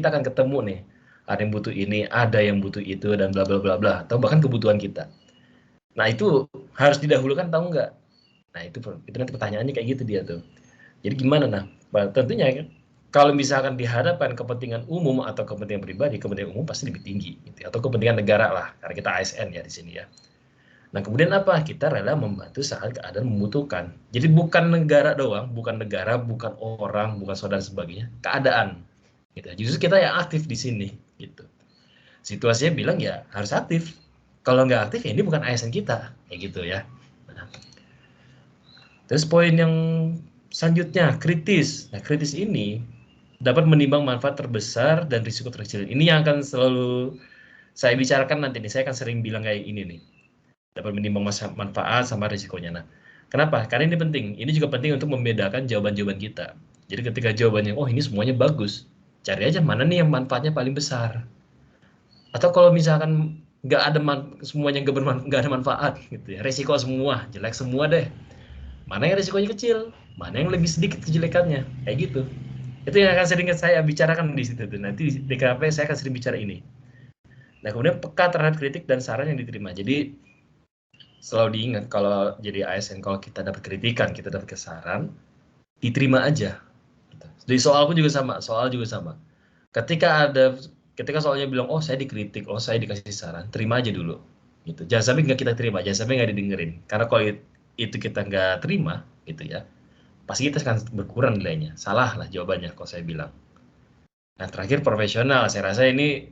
kita akan ketemu nih, ada yang butuh ini, ada yang butuh itu, dan bla bla bla bla, atau bahkan kebutuhan kita. Nah itu harus didahulukan tahu nggak? Nah itu nanti pertanyaannya kayak gitu dia tuh. Jadi gimana nah? Tentunya kan, kalau misalkan dihadapkan kepentingan umum atau kepentingan pribadi, kepentingan umum pasti lebih tinggi, gitu, atau kepentingan negara lah, karena kita ASN ya di sini ya. Nah kemudian apa? Kita rela membantu saat keadaan membutuhkan. Jadi bukan negara doang, bukan negara, bukan orang, bukan saudara sebagainya, keadaan. Gitu. Justru kita yang aktif di sini, gitu. Situasinya bilang ya harus aktif. Kalau nggak aktif ya ini bukan ASN kita, kayak gitu ya. Nah, terus poin yang selanjutnya kritis. Nah kritis ini dapat menimbang manfaat terbesar dan risiko terkecil. Ini yang akan selalu saya bicarakan nanti nih. Saya akan sering bilang kayak ini nih. Dapat menimbang manfaat sama risikonya. Nah, kenapa? Karena ini penting. Ini juga penting untuk membedakan jawaban-jawaban kita. Jadi ketika jawabannya, oh ini semuanya bagus, cari aja mana nih yang manfaatnya paling besar. Atau kalau misalkan nggak ada semuanya nggak ada manfaat, gitu ya, resiko semua, jelek semua deh. Mana yang resikonya kecil, mana yang lebih sedikit kejelekannya, kayak gitu. Itu yang akan sering saya bicarakan di situ tuh. Nanti di DKP saya akan sering bicara ini. Nah kemudian peka terhadap kritik dan saran yang diterima. Jadi selalu diingat kalau jadi ASN, kalau kita dapat kritikan, kita dapat saran, diterima aja. Di soal pun juga sama, ketika soalnya bilang, oh saya dikritik, oh saya dikasih saran, terima aja dulu. Gitu. Jangan sampai nggak kita terima, jangan sampai nggak didengerin. Karena kalau itu kita nggak terima, gitu ya, pasti kita akan berkurang nilainya. Salah lah jawabannya kalau saya bilang. Nah terakhir profesional, saya rasa ini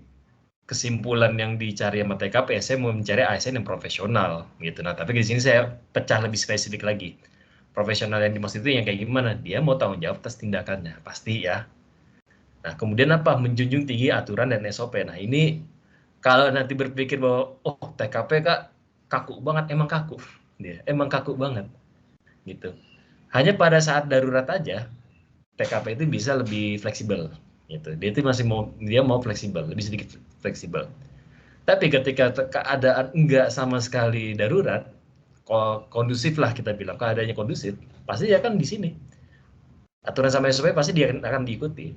kesimpulan yang dicari sama TKP, saya mau mencari ASN yang profesional gitu. Nah, tapi di sini saya pecah lebih spesifik lagi. Profesional yang dimaksud itu yang kayak gimana? Dia mau tanggung jawab atas tindakannya, pasti ya. Nah, kemudian apa? Menjunjung tinggi aturan dan SOP. Nah, ini kalau nanti berpikir bahwa oh TKP Kak kaku banget, emang kaku. Dia emang kaku banget gitu. Hanya pada saat darurat aja TKP itu bisa lebih fleksibel gitu. Dia mau fleksibel, lebih sedikit fleksibel. Tapi ketika keadaan enggak sama sekali darurat, kondusif lah kita bilang, keadaannya kondusif, pasti dia akan di sini. Aturan sama SOP pasti dia akan diikuti.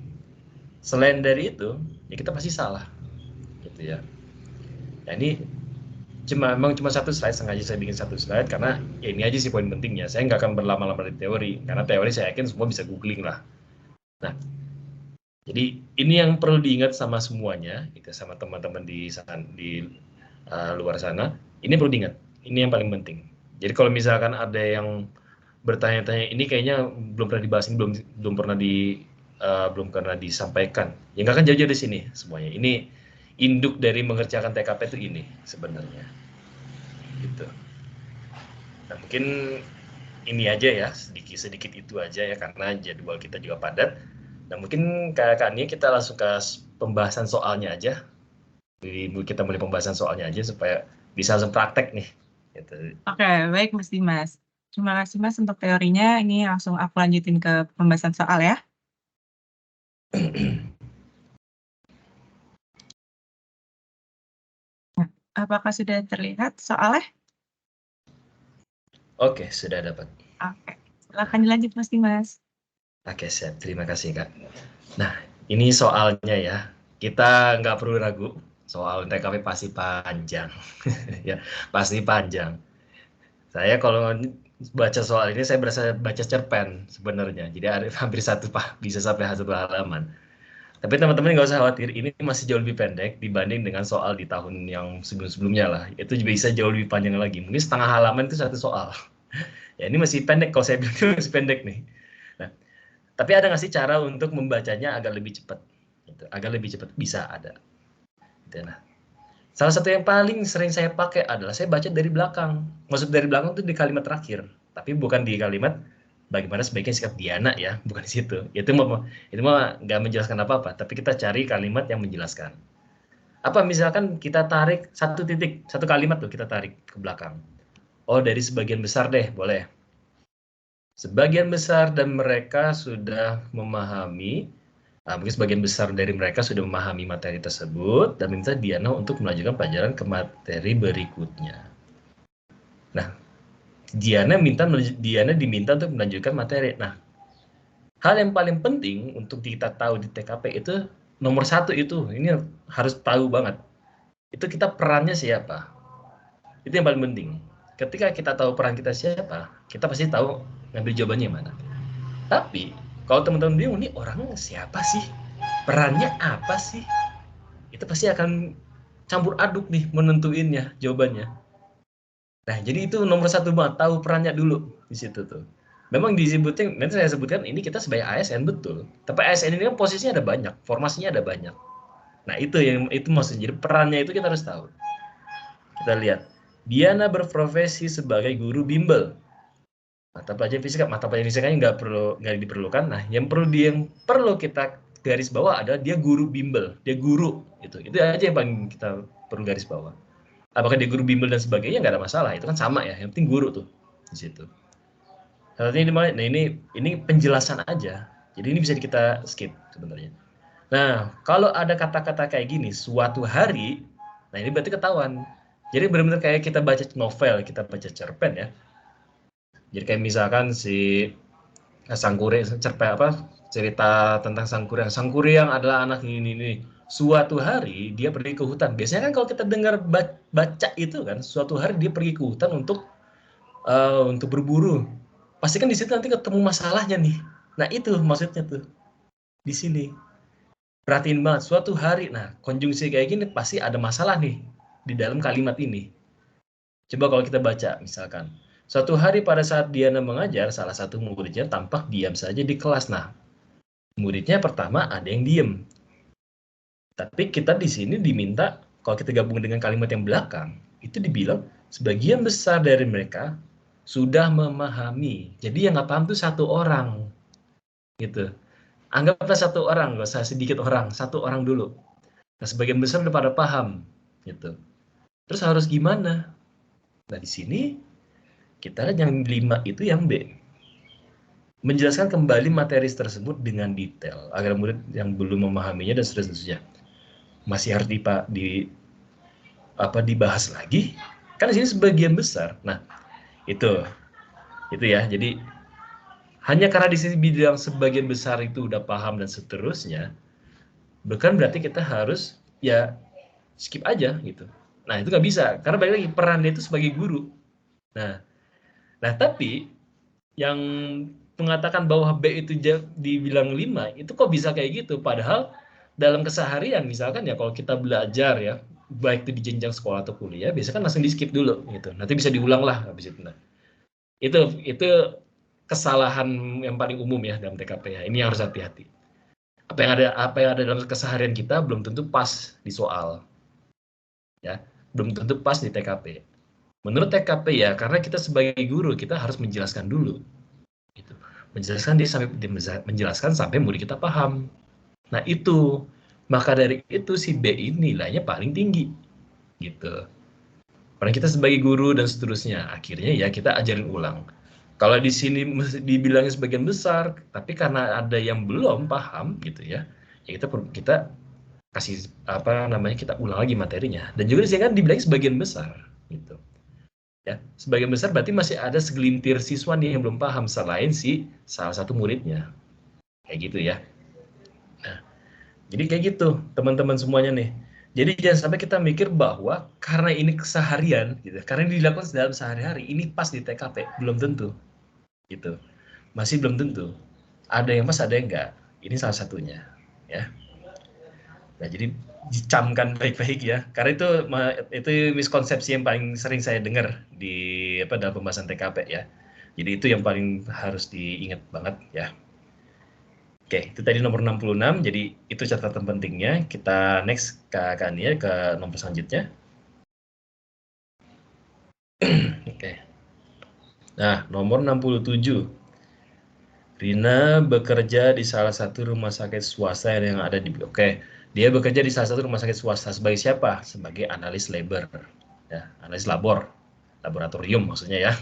Selain dari itu, ya kita pasti salah, gitu ya. Nah ini memang cuma satu slide, sengaja saya bikin satu slide karena ya ini aja sih poin pentingnya. Saya nggak akan berlama-lama di teori, karena teori saya yakin semua bisa googling lah. Nah, jadi ini yang perlu diingat sama semuanya, gitu, sama teman-teman di luar sana. Ini perlu diingat. Ini yang paling penting. Jadi kalau misalkan ada yang bertanya-tanya, ini kayaknya belum pernah dibahas, ini belum pernah disampaikan. Ya nggak akan jauh-jauh di sini semuanya. Ini induk dari mengerjakan TKP itu ini sebenarnya. Gitu. Nah mungkin ini aja ya, sedikit itu aja ya karena jadwal kita juga padat. Nah mungkin kakak ini kita langsung ke pembahasan soalnya aja. Jadi kita mulai pembahasan soalnya aja supaya bisa langsung praktek nih. Gitu. Oke, baik Mas Dimas. Terima kasih Mas untuk teorinya. Ini langsung aku lanjutin ke pembahasan soal ya. Nah, apakah sudah terlihat soalnya? Oke, sudah dapat. Oke, silakan dilanjut Mas Dimas. Oke, siap. Terima kasih, Kak. Nah, ini soalnya ya. Kita nggak perlu ragu, soal TKP pasti panjang. Ya, pasti panjang. Saya kalau baca soal ini, saya berasa baca cerpen sebenarnya. Jadi ada hampir bisa sampai satu halaman. Tapi teman-teman nggak usah khawatir, ini masih jauh lebih pendek dibanding dengan soal di tahun yang sebelum-sebelumnya lah. Itu bisa jauh lebih panjang lagi. Mungkin setengah halaman itu satu soal. Ya ini masih pendek, kalau saya bilang itu masih pendek nih. Nah, tapi ada nggak sih cara untuk membacanya agak lebih cepat? Gitu. Agak lebih cepat, bisa ada. Gitu. Nah, salah satu yang paling sering saya pakai adalah saya baca dari belakang. Maksud dari belakang itu di kalimat terakhir, tapi bukan di kalimat bagaimana sebaiknya sikap Diana ya, bukan di situ. Itu mah nggak menjelaskan apa-apa, tapi kita cari kalimat yang menjelaskan. Apa misalkan kita tarik satu kalimat tuh kita tarik ke belakang. Oh, dari sebagian besar deh, boleh. Sebagian besar dan mereka sudah memahami, mungkin sebagian besar dari mereka sudah memahami materi tersebut dan minta Diana untuk melanjutkan pelajaran ke materi berikutnya. Nah, Diana diminta untuk melanjutkan materi. Nah, hal yang paling penting untuk kita tahu di TKP itu nomor satu itu, ini harus tahu banget. Itu kita perannya siapa. Itu yang paling penting. Ketika kita tahu peran kita siapa, kita pasti tahu ngambil jawabannya mana. Tapi, kalau teman-teman bingung, nih orang siapa sih? Perannya apa sih? Itu pasti akan campur aduk nih menentuinnya jawabannya. Nah, jadi itu nomor satu banget, tahu perannya dulu di situ tuh. Memang disebutin, nanti saya sebutkan ini kita sebagai ASN betul. Tapi ASN ini kan posisinya ada banyak, formasinya ada banyak. Nah, itu maksudnya. Jadi perannya itu kita harus tahu. Kita lihat. Diana berprofesi sebagai guru bimbel. Mata pelajaran fisika nggak diperlukan. Nah, yang perlu kita garis bawah adalah dia guru bimbel, dia guru itu aja yang paling kita perlu garis bawah. Apakah dia guru bimbel dan sebagainya nggak ada masalah, itu kan sama ya, yang penting guru tuh di situ. Nah, ini penjelasan aja, jadi ini bisa kita skip sebenarnya. Nah, kalau ada kata-kata kayak gini, suatu hari, nah ini berarti ketahuan. Jadi benar-benar kayak kita baca novel, kita baca cerpen ya. Jadi kayak misalkan si Sangkuriang, cerita tentang Sangkuriang adalah anak ini. Suatu hari dia pergi ke hutan. Biasanya kan kalau kita dengar baca itu kan, suatu hari dia pergi ke hutan untuk berburu. Pasti kan di situ nanti ketemu masalahnya nih. Nah itu maksudnya tuh di sini. Perhatiin banget suatu hari. Nah konjungsi kayak gini pasti ada masalah nih di dalam kalimat ini. Coba kalau kita baca misalkan. Suatu hari pada saat Diana mengajar, salah satu muridnya tampak diam saja di kelas. Nah, muridnya pertama ada yang diem. Tapi kita di sini diminta, kalau kita gabung dengan kalimat yang belakang, itu dibilang sebagian besar dari mereka sudah memahami. Jadi yang nggak paham itu satu orang. Gitu. Anggaplah satu orang, nggak usah sedikit orang, satu orang dulu. Nah, sebagian besar udah pada paham. Gitu. Terus harus gimana? Nah, di sini kita lihat yang 5 itu yang B. Menjelaskan kembali materi tersebut dengan detail agar murid yang belum memahaminya dan seterusnya masih harus dibahas lagi. Kan di sini sebagian besar. Nah, itu ya. Jadi hanya karena di sini bilang sebagian besar itu udah paham dan seterusnya, bukan berarti kita harus ya skip aja gitu. Nah, itu nggak bisa karena balik lagi perannya itu sebagai guru. Nah, tapi yang mengatakan bahwa B itu dibilang 5, itu kok bisa kayak gitu? Padahal dalam keseharian, misalkan ya kalau kita belajar ya, baik itu di jenjang sekolah atau kuliah, biasanya kan langsung di skip dulu gitu. Nanti bisa diulang lah habis itu. Nah, itu kesalahan yang paling umum ya dalam TKP ya. Ini yang harus hati-hati. Apa yang ada dalam keseharian kita belum tentu pas di soal. Ya, belum tentu pas di TKP. Menurut TKP ya, karena kita sebagai guru kita harus menjelaskan dulu. Gitu. Menjelaskan sampai murid kita paham. Nah itu, maka dari itu si B ini nilainya paling tinggi, gitu. Karena kita sebagai guru dan seterusnya, akhirnya ya kita ajarin ulang. Kalau di sini dibilangnya sebagian besar, tapi karena ada yang belum paham, gitu ya, ya kita kasih kita ulang lagi materinya. Dan juga di sini kan dibilang sebagian besar, gitu. Ya, sebagian besar berarti masih ada segelintir siswa nih yang belum paham selain si salah satu muridnya. Kayak gitu ya. Nah, jadi kayak gitu teman-teman semuanya nih. Jadi jangan sampai kita mikir bahwa karena ini keseharian gitu, karena ini dilakukan dalam sehari-hari, ini pas di TKP, belum tentu. Gitu. Masih belum tentu. Ada yang pas, ada yang enggak. Ini salah satunya, ya. Nah, jadi dicamkan baik-baik ya. Karena itu miskonsepsi yang paling sering saya dengar dalam pembahasan TKP ya. Jadi itu yang paling harus diingat banget ya. Oke, itu tadi nomor 66. Jadi itu catatan pentingnya. Kita next ke Kania ke nomor selanjutnya. Oke. Nah, nomor 67. Rina bekerja di salah satu rumah sakit swasta yang ada di dia bekerja di salah satu rumah sakit swasta sebagai siapa? Sebagai analis labor. Ya, analis laboratorium maksudnya ya.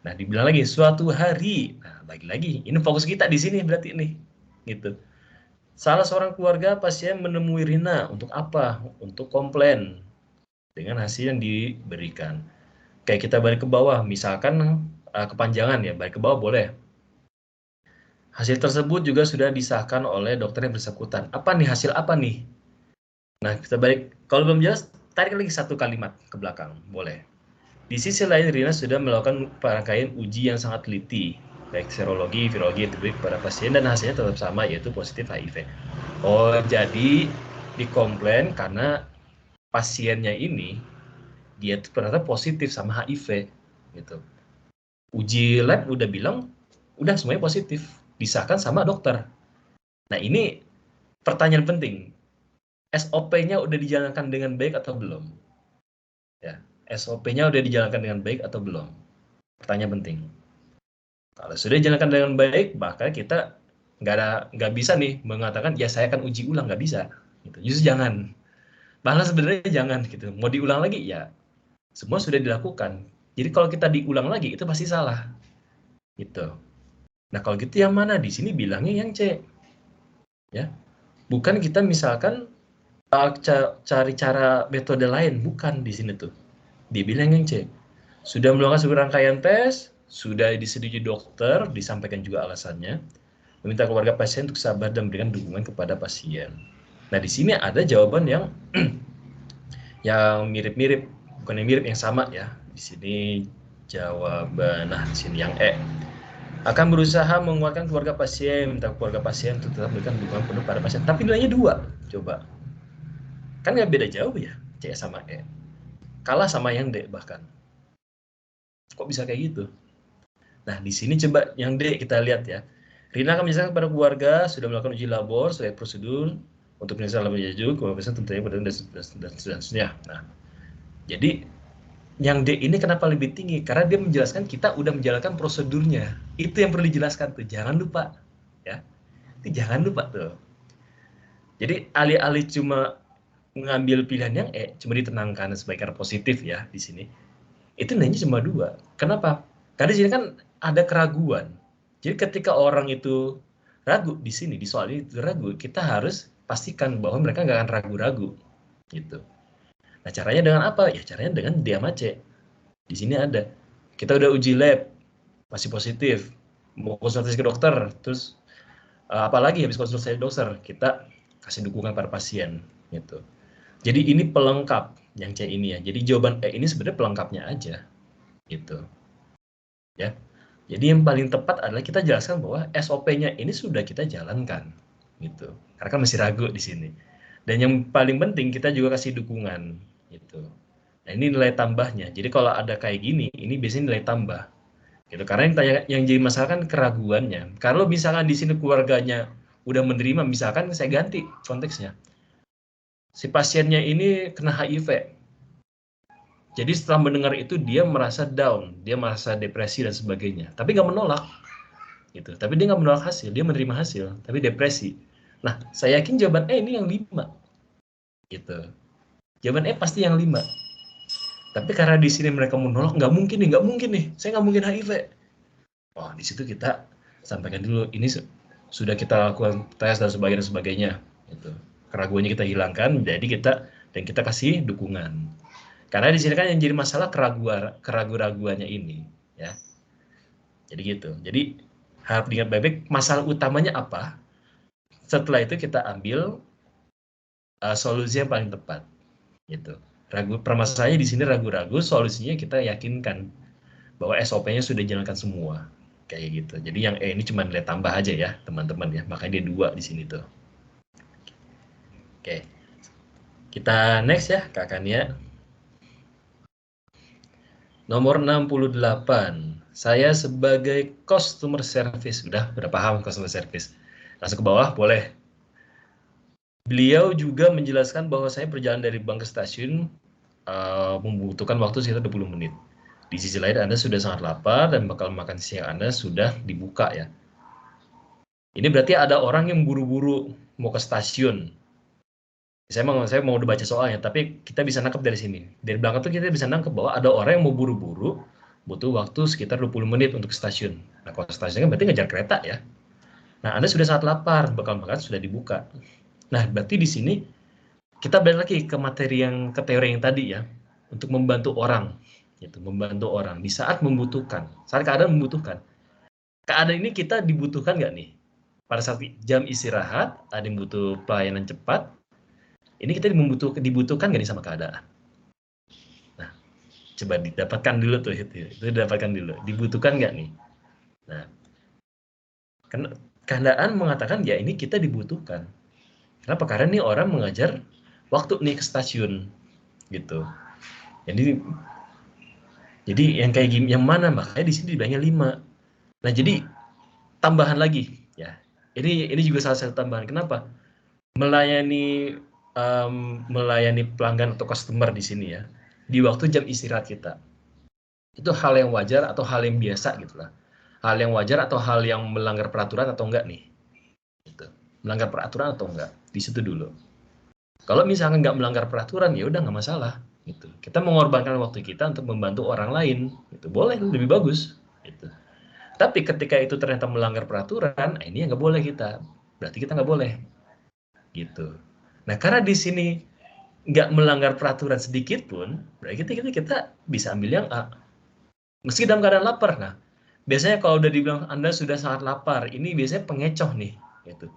Nah, dibilang lagi suatu hari. Nah, lagi ini fokus kita di sini berarti nih. Gitu. Salah seorang keluarga pasien menemui Rina untuk apa? Untuk komplain dengan hasil yang diberikan. Kayak kita balik ke bawah, misalkan kepanjangan ya, balik ke bawah boleh. Hasil tersebut juga sudah disahkan oleh dokter yang bersangkutan. Apa nih hasil apa nih? Nah, kita balik. Kalau belum jelas, tarik lagi satu kalimat ke belakang, boleh. Di sisi lain, Rina sudah melakukan rangkaian uji yang sangat teliti, baik serologi, virologi, epidemiologi pada pasien, dan hasilnya tetap sama, yaitu positif HIV. Oh, jadi dikomplain karena pasiennya ini, dia tuh ternyata positif sama HIV, gitu. Uji lab udah bilang, udah semuanya positif, disahkan sama dokter. Nah, ini pertanyaan penting. SOP-nya udah dijalankan dengan baik atau belum? Ya, SOP-nya udah dijalankan dengan baik atau belum? Pertanyaan penting. Kalau sudah dijalankan dengan baik, maka kita nggak bisa nih mengatakan ya saya akan uji ulang, nggak bisa. Gitu. Justru jangan. Malah sebenarnya jangan gitu. Mau diulang lagi ya semua sudah dilakukan. Jadi kalau kita diulang lagi itu pasti salah. Gitu. Nah kalau gitu yang mana? Di sini bilangnya yang C. Ya, bukan kita misalkan cari cara metode lain, bukan di sini tuh. Dibilang yang C. Sudah melakukan sebuah rangkaian tes, sudah disetujui dokter, disampaikan juga alasannya, meminta keluarga pasien untuk sabar dan memberikan dukungan kepada pasien. Nah, di sini ada jawaban yang mirip-mirip, bukan yang mirip, yang sama ya. Di sini jawaban, nah di sini yang E. Akan berusaha menguatkan keluarga pasien, minta keluarga pasien untuk tetap memberikan dukungan penuh pada pasien. Tapi nilainya 2, coba. Kan nggak beda jauh ya, C sama E. Kalah sama yang D bahkan. Kok bisa kayak gitu? Nah, di sini coba yang D kita lihat ya. Rina akan menjelaskan kepada keluarga sudah melakukan uji labor sesuai prosedur untuk penyelesaian labor jajuk, kemudian tentunya dan seterusnya. Nah, jadi yang D ini kenapa lebih tinggi? Karena dia menjelaskan kita udah menjalankan prosedurnya. Itu yang perlu dijelaskan tuh. Jangan lupa, ya. Itu jangan lupa tuh. Jadi alih-alih cuma mengambil pilihan yang E, cuma ditenangkan sebagai karena positif ya di sini. Itu nilainya cuma 2. Kenapa? Karena di sini kan ada keraguan. Jadi ketika orang itu ragu di sini, di soal ini ragu, kita harus pastikan bahwa mereka nggak akan ragu-ragu. Gitu. Nah caranya dengan apa? Ya caranya dengan D sama C. Di sini ada. Kita udah uji lab, masih positif. Mau konsultasi ke dokter, terus apalagi habis konsultasi dokter, kita kasih dukungan pada pasien. Gitu. Jadi ini pelengkap yang C ini ya. Jadi jawaban E ini sebenarnya pelengkapnya aja. Gitu. Ya. Jadi yang paling tepat adalah kita jelaskan bahwa SOP-nya ini sudah kita jalankan, gitu. Karena kan masih ragu di sini. Dan yang paling penting kita juga kasih dukungan, gitu. Nah ini nilai tambahnya. Jadi kalau ada kayak gini, ini biasanya nilai tambah, gitu. Karena yang jadi masalah kan keraguannya. Kalau misalkan di sini keluarganya udah menerima, misalkan saya ganti konteksnya, si pasiennya ini kena HIV. Jadi setelah mendengar itu dia merasa down, dia merasa depresi dan sebagainya. Tapi nggak menolak, gitu. Tapi dia nggak menolak hasil, dia menerima hasil, tapi depresi. Nah, saya yakin jawaban E ini yang 5, gitu. Jawaban E pasti yang 5. Tapi karena di sini mereka menolak, nggak mungkin nih, saya nggak mungkin HIV. Oh, di situ kita sampaikan dulu, ini sudah kita lakukan tes dan sebagainya, gitu. Keraguannya kita hilangkan, jadi kita kasih dukungan. Karena di sini kan yang jadi masalah keraguan-raguannya ini, ya. Jadi gitu. Jadi harap diingat baik-baik masalah utamanya apa. Setelah itu kita ambil solusi yang paling tepat, gitu. Permasalahannya di sini ragu-ragu, solusinya kita yakinkan bahwa SOP-nya sudah dijalankan semua, kayak gitu. Jadi yang E ini cuma nilai tambah aja ya, teman-teman ya. Makanya dia 2 di sini tuh. Oke. Kita next ya, Kak Kania. Nomor 68. Saya sebagai customer service, udah paham customer service. Langsung ke bawah, boleh. Beliau juga menjelaskan bahwa saya perjalanan dari bank ke stasiun membutuhkan waktu sekitar 20 menit. Di sisi lain Anda sudah sangat lapar dan bakal makan siang Anda sudah dibuka ya. Ini berarti ada orang yang buru-buru mau ke stasiun. Saya mau udah baca soalnya, tapi kita bisa nangkep dari sini. Dari belakang tuh kita bisa nangkep bahwa ada orang yang mau buru-buru, butuh waktu sekitar 20 menit untuk ke stasiun. Nah, kalau stasiun kan berarti ngejar kereta ya. Nah, Anda sudah sangat lapar, bakal makan sudah dibuka. Nah, berarti di sini kita balik lagi ke materi ke teori yang tadi ya, untuk membantu orang, gitu, membantu orang di saat membutuhkan, saat keadaan membutuhkan. Keadaan ini kita dibutuhkan nggak nih? pada saat jam istirahat, ada yang butuh pelayanan cepat, ini kita dibutuhkan nggak nih sama keadaan? Nah, coba didapatkan dulu tuh itu didapatkan dulu. Dibutuhkan nggak nih? Nah, keadaan mengatakan ya ini kita dibutuhkan. Kenapa? Karena nih orang mengajar waktu nih ke stasiun gitu. Jadi yang kayak gini, yang mana? Makanya di sini dibilangnya 5. Nah, jadi tambahan lagi ya. Ini juga salah satu tambahan. Kenapa? Melayani melayani pelanggan atau customer di sini ya. Di waktu jam istirahat kita. Itu hal yang wajar atau hal yang biasa gitulah. Hal yang wajar atau hal yang melanggar peraturan atau enggak nih? Gitu. Melanggar peraturan atau enggak? Di situ dulu. Kalau misalnya nggak melanggar peraturan, ya udah nggak masalah. Gitu. Kita mengorbankan waktu kita untuk membantu orang lain. Itu boleh, lebih bagus. Gitu. Tapi ketika itu ternyata melanggar peraturan, ini yang nggak boleh kita. Berarti kita nggak boleh. Gitu. Nah, karena di sini nggak melanggar peraturan sedikit pun, berarti kita bisa ambil yang A. Meski dalam keadaan lapar. Nah, biasanya kalau udah dibilang Anda sudah sangat lapar, ini biasanya pengecoh nih. Gitu.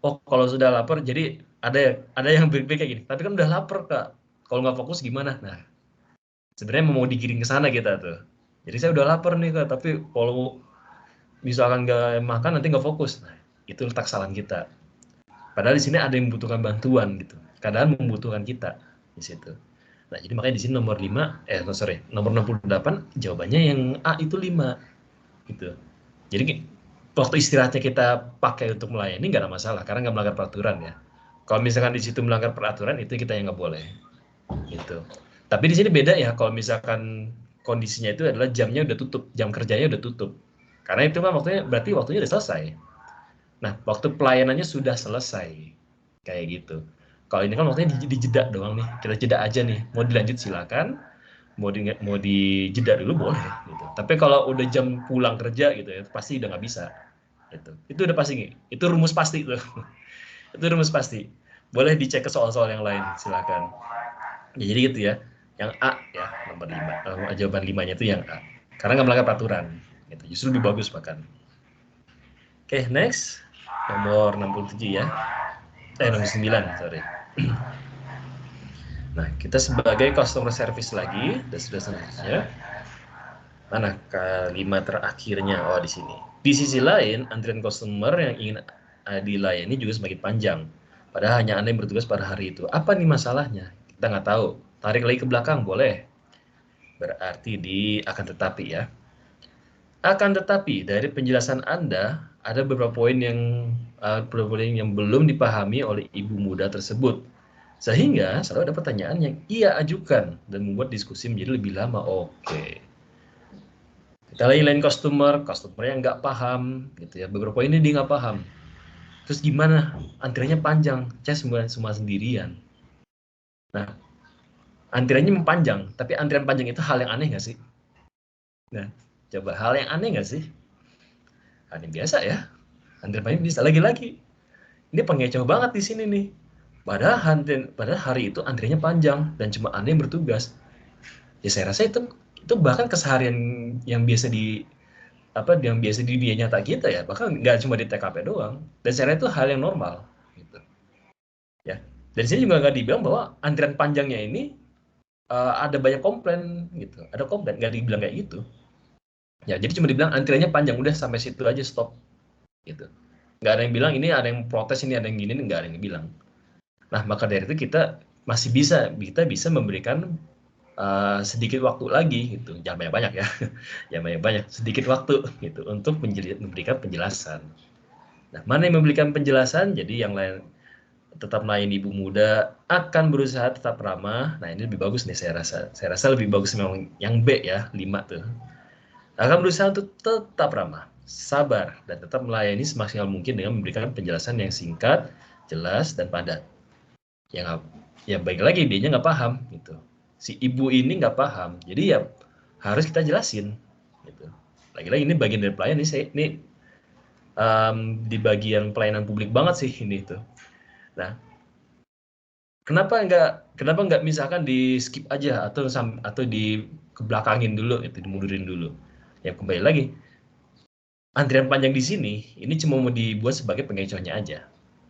Oh, kalau sudah lapar, jadi ada yang berpikir kayak gini. Tapi kan udah lapar, Kak. Kalau nggak fokus gimana? Nah, sebenarnya mau digiring ke sana kita tuh. Jadi saya udah lapar nih, Kak. Tapi kalau misalkan nggak makan, nanti nggak fokus. Nah, itu letak kesalahan kita. Padahal di sini ada yang membutuhkan bantuan gitu. Keadaan membutuhkan kita di situ. Nah, jadi makanya di sini nomor 5, nomor 68 jawabannya yang A itu 5 gitu. Jadi waktu istirahatnya kita pakai untuk melayani nggak ada masalah karena nggak melanggar peraturan ya. Kalau misalkan di situ melanggar peraturan itu kita yang nggak boleh gitu. Tapi di sini beda ya kalau misalkan kondisinya itu adalah jamnya udah tutup, jam kerjanya udah tutup. Karena itu kan waktunya berarti waktunya udah selesai. Nah, waktu pelayanannya sudah selesai. Kayak gitu. Kalau ini kan waktunya dijeda doang nih. Kita jeda aja nih. Mau dilanjut silakan. Mau dijeda dulu boleh gitu. Tapi kalau udah jam pulang kerja gitu ya, pasti udah nggak bisa. Gitu. Itu udah pasti. Itu rumus pasti tuh. Itu rumus pasti. Boleh dicek ke soal-soal yang lain, silakan. Ya, jadi gitu ya. Yang A ya, nomor 5. Jawaban 5-nya itu yang A. Karena nggak melanggar peraturan. Gitu. Justru lebih bagus bahkan. Oke, next. Nomor 67 ya. Nomor 9, sorry. Nah, kita sebagai customer service lagi, dan sudah selanjutnya. Mana kalimat terakhirnya? Oh, di sini. Di sisi lain, antrian customer yang ingin dilayani juga semakin panjang. Padahal hanya Anda yang bertugas pada hari itu. Apa nih masalahnya? Kita nggak tahu. Tarik lagi ke belakang, boleh. Berarti di akan tetapi ya. Akan tetapi, dari penjelasan Anda, ada beberapa poin yang belum dipahami oleh ibu muda tersebut. Sehingga selalu ada pertanyaan yang ia ajukan dan membuat diskusi menjadi lebih lama. Oke. Kita lain customer yang nggak paham, gitu ya. Beberapa poin ini dia nggak paham. Terus gimana? Antriannya panjang, saya semua sendirian. Nah, antriannya mempanjang, tapi antrian panjang itu hal yang aneh nggak sih? Nah, coba hal yang aneh nggak sih? Hal yang biasa ya. Antrian panjang bisa lagi-lagi. Ini pengecoh banget di sini nih. Padahal hari itu antriannya panjang dan cuma Anda yang bertugas. Ya saya rasa itu bahkan keseharian yang biasa di dunia nyata kita ya, bahkan nggak cuma di TKP doang. Dan saya rasa itu hal yang normal gitu. Ya. Dan sini juga nggak dibilang bahwa antrian panjangnya ini ada banyak komplain gitu. Ada komplain, nggak dibilang kayak gitu. Ya, jadi cuma dibilang antriannya panjang, udah sampai situ aja stop gitu. Nggak ada yang bilang ini ada yang protes, ini ada yang gini, nggak ada yang bilang. Nah, maka dari itu kita kita bisa memberikan sedikit waktu lagi gitu, jangan banyak-banyak ya, jangan banyak-banyak, sedikit waktu gitu untuk memberikan penjelasan. Nah, mana yang memberikan penjelasan, jadi yang lain tetap melayani ibu muda, akan berusaha tetap ramah. Nah, ini lebih bagus nih saya rasa lebih bagus memang yang B ya, 5 tuh. Akan berusaha untuk tetap ramah, sabar, dan tetap melayani semaksimal mungkin dengan memberikan penjelasan yang singkat, jelas, dan padat. Ya baik lagi, dianya nggak paham gitu. Si ibu ini nggak paham, jadi ya harus kita jelasin gitu. Lagi-lagi ini bagian dari pelayan ini di bagian pelayanan publik banget sih ini tuh. Nah, kenapa nggak misalkan di skip aja atau di kebelakangin dulu, itu dimundurin dulu. Ya kembali lagi, antrian panjang di sini ini cuma mau dibuat sebagai pengecohnya aja,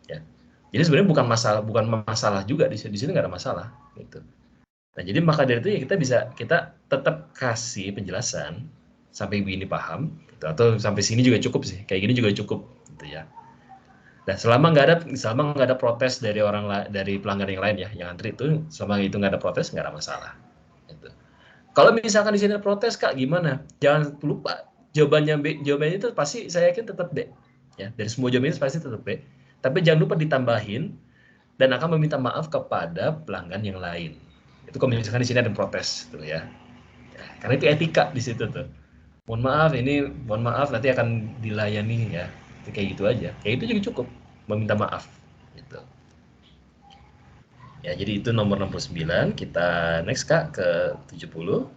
ya. Jadi sebenarnya bukan masalah juga di sini nggak ada masalah, gitu. Nah, jadi maka dari itu ya kita tetap kasih penjelasan sampai ibu ini paham, gitu. Atau sampai sini juga cukup sih, kayak gini juga cukup, gitu ya. Nah, selama nggak ada protes dari pelanggan yang lain ya, yang antri itu, selama itu nggak ada protes nggak ada masalah. Gitu. Kalau misalkan di sini ada protes kak, gimana? Jangan lupa jawabannya B, jawabannya itu pasti saya yakin tetap B. Ya, dari semua jawabannya pasti tetap B. Tapi jangan lupa ditambahin dan akan meminta maaf kepada pelanggan yang lain. Itu kalau misalkan di sini ada protes, tuh ya. Ya, karena itu etika di situ tuh. Mohon maaf nanti akan dilayani ya. Itu kayak gitu aja. Kayak itu juga cukup meminta maaf. Gitu. Ya, jadi itu nomor 69. Kita next kak ke 70.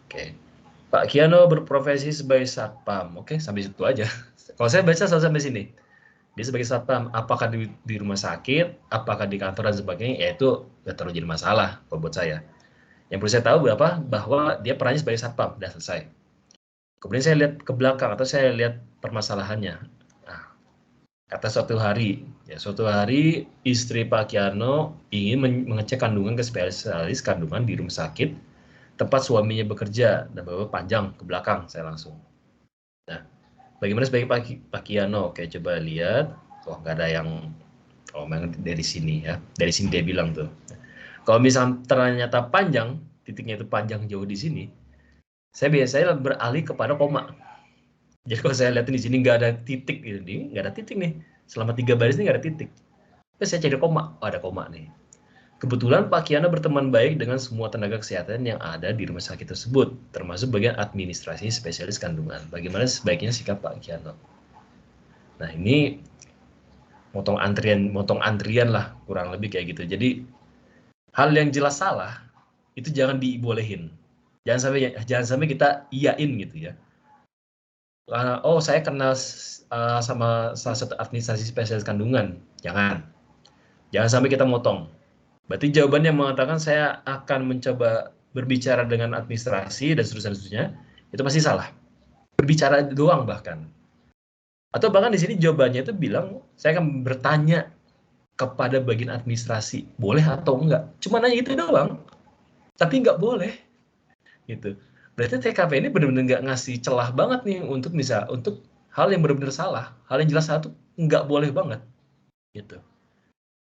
Oke. Pak Kiano berprofesi sebagai satpam. Oke, sampai situ aja. Kalau saya baca sampai sini. Dia sebagai satpam, apakah di rumah sakit, apakah di kantor dan sebagainya, ya itu nggak terlalu jadi masalah kalau buat saya. Yang perlu saya tahu bahwa dia perannya sebagai satpam, sudah selesai. Kemudian saya lihat ke belakang atau saya lihat permasalahannya. Nah, kata suatu hari istri Pak Kiano ingin mengecek kandungan ke spesialis kandungan di rumah sakit tempat suaminya bekerja dan bawa panjang ke belakang saya langsung. Nah, bagaimana sebagai Pak Kiano? Oke, coba lihat. Oh, nggak ada yang memang dari sini ya. Dari sini dia bilang tuh. Kalau misalnya ternyata panjang, titiknya itu panjang jauh di sini, saya biasanya beralih kepada koma. Jadi kalau saya lihat di sini nggak ada titik, ini nggak ada titik nih. Selama 3 baris ini nggak ada titik. Terus saya cari koma, oh ada koma nih. Kebetulan Pak Kiana berteman baik dengan semua tenaga kesehatan yang ada di rumah sakit tersebut, termasuk bagian administrasi spesialis kandungan. Bagaimana sebaiknya sikap Pak Kiano? Nah, ini motong antrian lah, kurang lebih kayak gitu. Jadi hal yang jelas salah itu jangan dibolehin. Jangan sampai kita iyain gitu ya. Oh, saya kenal sama salah satu administrasi spesialis kandungan. Jangan sampai kita motong. Berarti jawabannya mengatakan saya akan mencoba berbicara dengan administrasi dan seterusnya, itu pasti salah. Berbicara doang bahkan. Atau bahkan di sini jawabannya itu bilang saya akan bertanya kepada bagian administrasi, boleh atau enggak. Cuma nanya itu doang, tapi nggak boleh gitu. Berarti TKP ini benar-benar nggak ngasih celah banget nih untuk hal yang benar-benar salah, hal yang jelas satu nggak boleh banget gitu.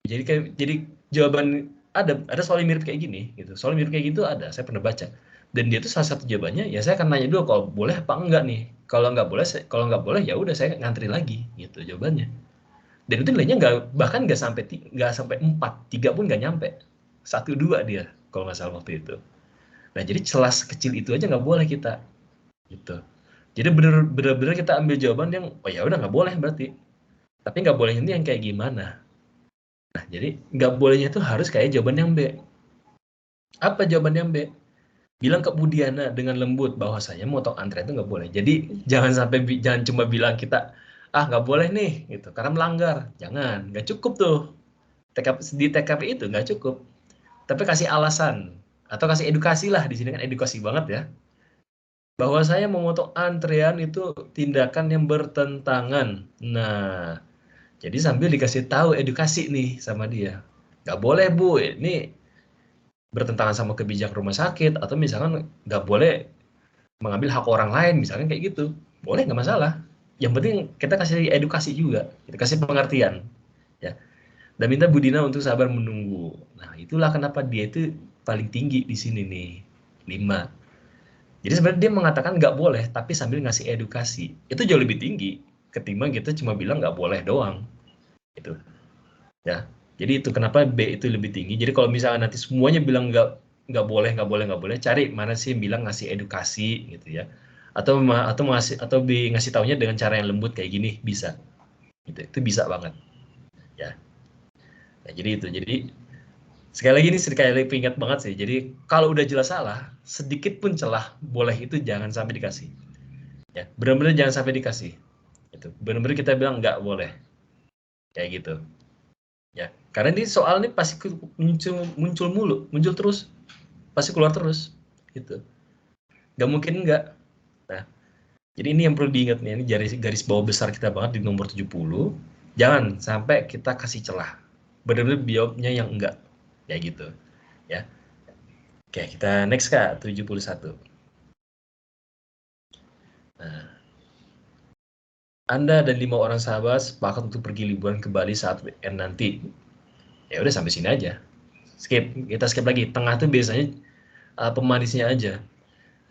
Jadi jawaban ada soal yang mirip kayak gini gitu. Soal mirip kayak gitu ada, saya pernah baca. Dan dia tuh salah satu jawabannya, ya saya akan nanya dulu kalau boleh apa enggak nih. Kalau nggak boleh ya udah saya ngantri lagi gitu jawabannya. Dan itu nilainya bahkan nggak sampai 4, 3 pun nggak nyampe. 1, 2 dia kalau nggak salah waktu itu. Nah, jadi celah kecil itu aja nggak boleh kita gitu. Jadi bener-bener kita ambil jawaban yang oh ya udah nggak boleh berarti. Tapi nggak bolehnya ini yang kayak gimana. Nah, jadi nggak bolehnya itu harus kayak jawaban yang B. Apa jawaban yang B? Bilang ke Budiana dengan lembut bahwasanya motong antrean itu nggak boleh. Jadi jangan cuma bilang kita nggak boleh nih gitu karena melanggar. Jangan, nggak cukup tuh. Di TKP itu nggak cukup. Tapi kasih alasan atau kasih edukasi lah, di sini kan edukasi banget ya. Bahwa saya memotong antrean itu tindakan yang bertentangan. Nah, jadi sambil dikasih tahu edukasi nih sama dia. Nggak boleh Bu, ini bertentangan sama kebijakan rumah sakit atau misalkan nggak boleh mengambil hak orang lain, misalkan kayak gitu. Boleh, nggak masalah. Yang penting kita kasih edukasi juga, kita kasih pengertian, ya. Dan minta Budina untuk sabar menunggu. Nah, itulah kenapa dia itu paling tinggi di sini nih, 5. Jadi sebenarnya dia mengatakan nggak boleh, tapi sambil ngasih edukasi. Itu jauh lebih tinggi ketimbang kita cuma bilang nggak boleh doang. Gitu. Ya. Jadi itu kenapa B itu lebih tinggi. Jadi kalau misalnya nanti semuanya bilang nggak boleh, cari mana sih yang bilang ngasih edukasi gitu ya. Atau ngasih taunya dengan cara yang lembut kayak gini bisa. Gitu. Itu bisa banget. Ya. Nah, jadi itu. Jadi sekali lagi ini ingat banget sih. Jadi kalau udah jelas salah, sedikit pun celah boleh itu jangan sampai dikasih. Ya, benar-benar jangan sampai dikasih. Itu. Benar-benar kita bilang nggak boleh. Kayak gitu. Ya, karena ini soal ini pasti muncul terus, pasti keluar terus, gitu. Nggak mungkin nggak. Nah, Jadi ini yang perlu diingat nih, ini garis bawah besar kita banget di nomor 70. Jangan sampai kita kasih celah. Benar-benar jawabnya yang enggak. Ya gitu. Ya. Oke, kita next Kak, 71. Nah, Anda dan 5 orang sahabat sepakat untuk pergi liburan ke Bali saat weekend nanti. Ya udah sampai sini aja. Skip, kita skip lagi. Tengah tuh biasanya pemanisnya aja.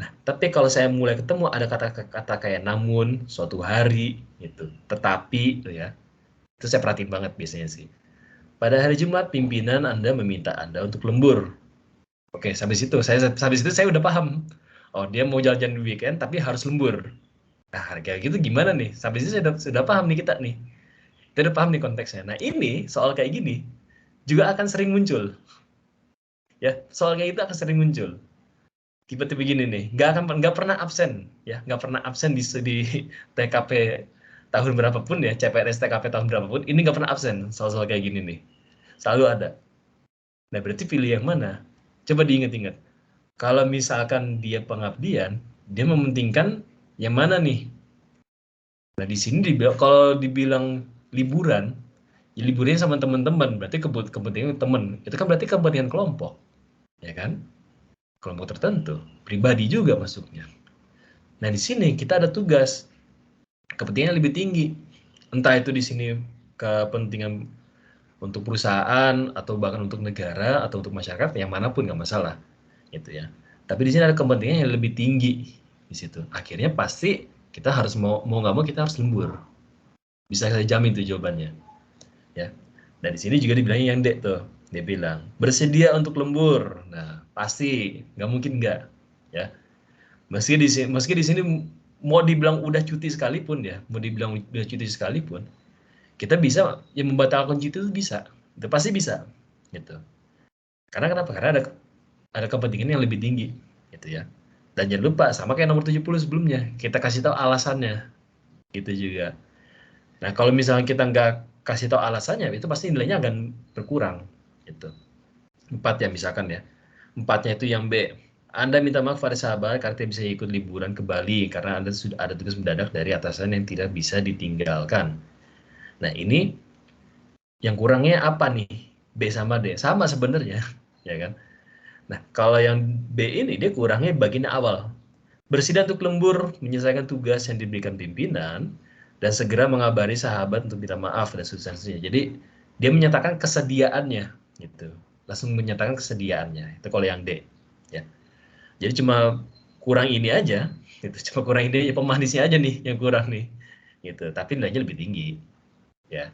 Nah, tapi kalau saya mulai ketemu ada kata-kata kayak namun, suatu hari, gitu, tetapi, gitu ya. Itu saya perhatiin banget biasanya sih. Pada hari Jumat, pimpinan Anda meminta Anda untuk lembur. Oke, sampai situ saya udah paham. Oh, dia mau jalan-jalan di weekend tapi harus lembur. Nah, harga gitu gimana nih? Sampai situ saya sudah paham nih kita nih. Kita udah paham nih konteksnya. Nah, ini soal kayak gini juga akan sering muncul. Ya, soal kayak itu akan sering muncul. Tiba-tiba gini nih, nggak pernah absen, ya, nggak pernah absen di TKP tahun berapapun ya, CPNS TKP tahun berapapun, ini nggak pernah absen soal-soal kayak gini nih. Selalu ada. Nah, berarti pilih yang mana? Coba diingat-ingat. Kalau misalkan dia pengabdian, dia mementingkan yang mana nih? Nah, di sini kalau dibilang liburan, ya liburannya sama teman-teman, berarti kepentingan teman. Itu kan berarti kepentingan kelompok, ya kan? Kelompok tertentu, pribadi juga masuknya. Nah, di sini kita ada tugas, kepentingan lebih tinggi. Entah itu di sini kepentingan untuk perusahaan atau bahkan untuk negara atau untuk masyarakat, yang manapun nggak masalah, gitu ya. Tapi di sini ada kepentingan yang lebih tinggi di situ. Akhirnya pasti kita harus mau nggak mau kita harus lembur. Bisa saya jamin tuh jawabannya, ya. Dan di sini juga dibilangnya yang D tuh, dia bilang bersedia untuk lembur. Nah, pasti nggak mungkin nggak, ya. Meski di sini mau dibilang udah cuti sekalipun ya, mau dibilang udah cuti sekalipun, kita bisa yang membatalkan cuti itu bisa, itu pasti bisa, gitu. Karena kenapa? Karena ada kepentingan yang lebih tinggi, gitu ya. Dan jangan lupa sama kayak nomor 70 sebelumnya, kita kasih tahu alasannya, gitu juga. Nah, kalau misalnya kita nggak kasih tahu alasannya, itu pasti nilainya akan berkurang, gitu. 4 ya misalkan ya. 4-nya itu yang B. Anda minta maaf pada sahabat karena tidak bisa ikut liburan ke Bali karena Anda sudah ada tugas mendadak dari atasan yang tidak bisa ditinggalkan. Nah, ini yang kurangnya apa nih? B sama D. Sama sebenarnya, ya kan? Nah, kalau yang B ini dia kurangnya bagian awal. Bersedia untuk lembur, menyelesaikan tugas yang diberikan pimpinan, dan segera mengabari sahabat untuk minta maaf dan seterusnya. Jadi, dia menyatakan kesediaannya, gitu. Langsung menyatakan kesediaannya. Itu kalau yang D, ya. Jadi cuma kurang ini aja, gitu. Cuma kurang ini, pemanisnya aja nih yang kurang nih, gitu. Tapi nilainya lebih tinggi, ya.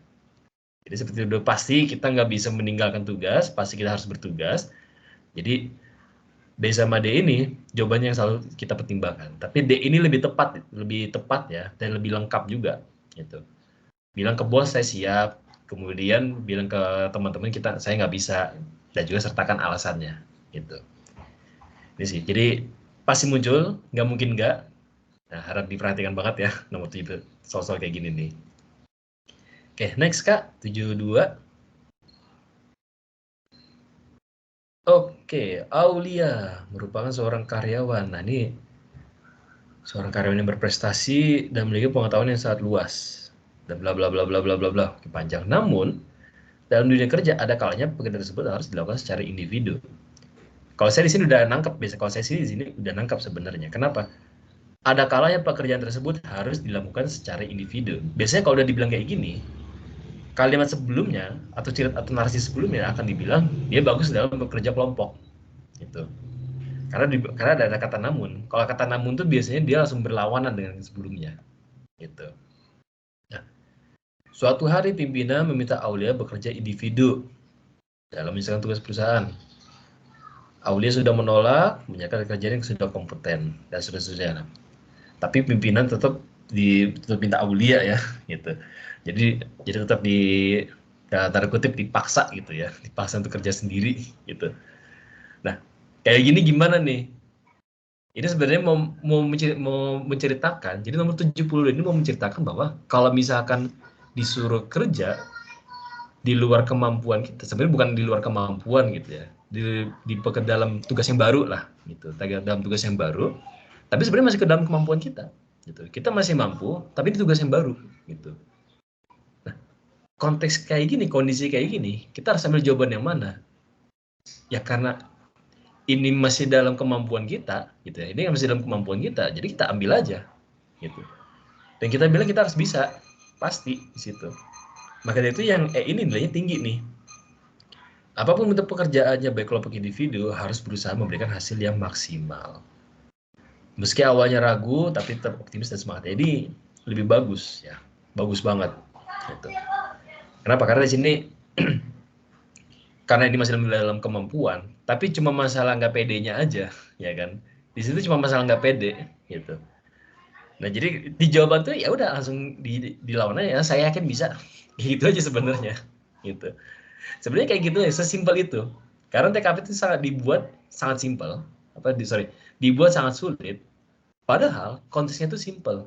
Jadi seperti itu pasti kita nggak bisa meninggalkan tugas, pasti kita harus bertugas. Jadi B sama D ini jawabannya yang selalu kita pertimbangkan. Tapi D ini lebih tepat ya, dan lebih lengkap juga, gitu. Bilang ke bos saya siap, kemudian bilang ke teman-teman kita saya nggak bisa, dan juga sertakan alasannya, gitu. Ini sih, jadi pasti muncul, nggak mungkin nggak. Nah, harap diperhatikan banget ya nomor 7 soal-soal kayak gini nih. Oke, next Kak, 72. Oke, Aulia merupakan seorang karyawan. Nah, ini seorang karyawan yang berprestasi dan memiliki pengetahuan yang sangat luas. Dan bla bla bla bla bla bla bla, panjang. Namun, dalam dunia kerja ada kalanya pekerjaan tersebut harus dilakukan secara individu. Kalau saya di sini udah nangkep, kalau saya di sini udah nangkep sebenarnya. Kenapa? Ada kalanya pekerjaan tersebut harus dilakukan secara individu. Biasanya kalau udah dibilang kayak gini, kalimat sebelumnya atau narasi sebelumnya akan dibilang dia bagus dalam bekerja kelompok, gitu. Karena ada kata namun. Kalau kata namun tuh biasanya dia langsung berlawanan dengan sebelumnya, gitu. Nah, suatu hari pimpinan meminta Aulia bekerja individu dalam menyelesaikan tugas perusahaan. Aulia sudah menolak, menyatakan kerjaan yang sudah kompeten dan seterusnya. Tapi pimpinan tetap minta Aulia ya, gitu. Jadi tetap tanda kutip dipaksa gitu ya, dipaksa untuk kerja sendiri gitu. Nah, kayak gini gimana nih? Ini sebenarnya mau menceritakan, jadi nomor 70 ini mau menceritakan bahwa kalau misalkan disuruh kerja di luar kemampuan kita, sebenarnya bukan di luar kemampuan gitu ya, dalam tugas yang baru lah gitu, dalam tugas yang baru, tapi sebenarnya masih ke dalam kemampuan kita Gitu. Kita masih mampu, tapi ini tugas yang baru. Gitu. Nah, konteks kayak gini, kondisi kayak gini, kita harus ambil jawaban yang mana? Ya karena ini masih dalam kemampuan kita, gitu ya. Ini masih dalam kemampuan kita, jadi kita ambil aja, gitu. Dan kita bilang kita harus bisa, pasti di situ. Maka dari itu yang ini nilainya tinggi nih. Apapun bentuk pekerjaannya, baik kelompok individu, harus berusaha memberikan hasil yang maksimal. Meski awalnya ragu, tapi tetap optimis dan semangat. Jadi lebih bagus, ya, bagus banget. Gitu. Kenapa? Karena di sini karena ini masih dalam kemampuan, tapi cuma masalah nggak pedenya aja, ya kan? Di situ cuma masalah nggak pede, gitu. Nah jadi di jawaban tuh ya udah langsung dilawan aja. Saya yakin bisa, gitu aja sebenarnya, gitu. Sebenarnya kayak gitu ya, sesimpel itu. Karena TKP itu sangat dibuat sangat simpel, dibuat sangat sulit. Padahal konteksnya itu simpel.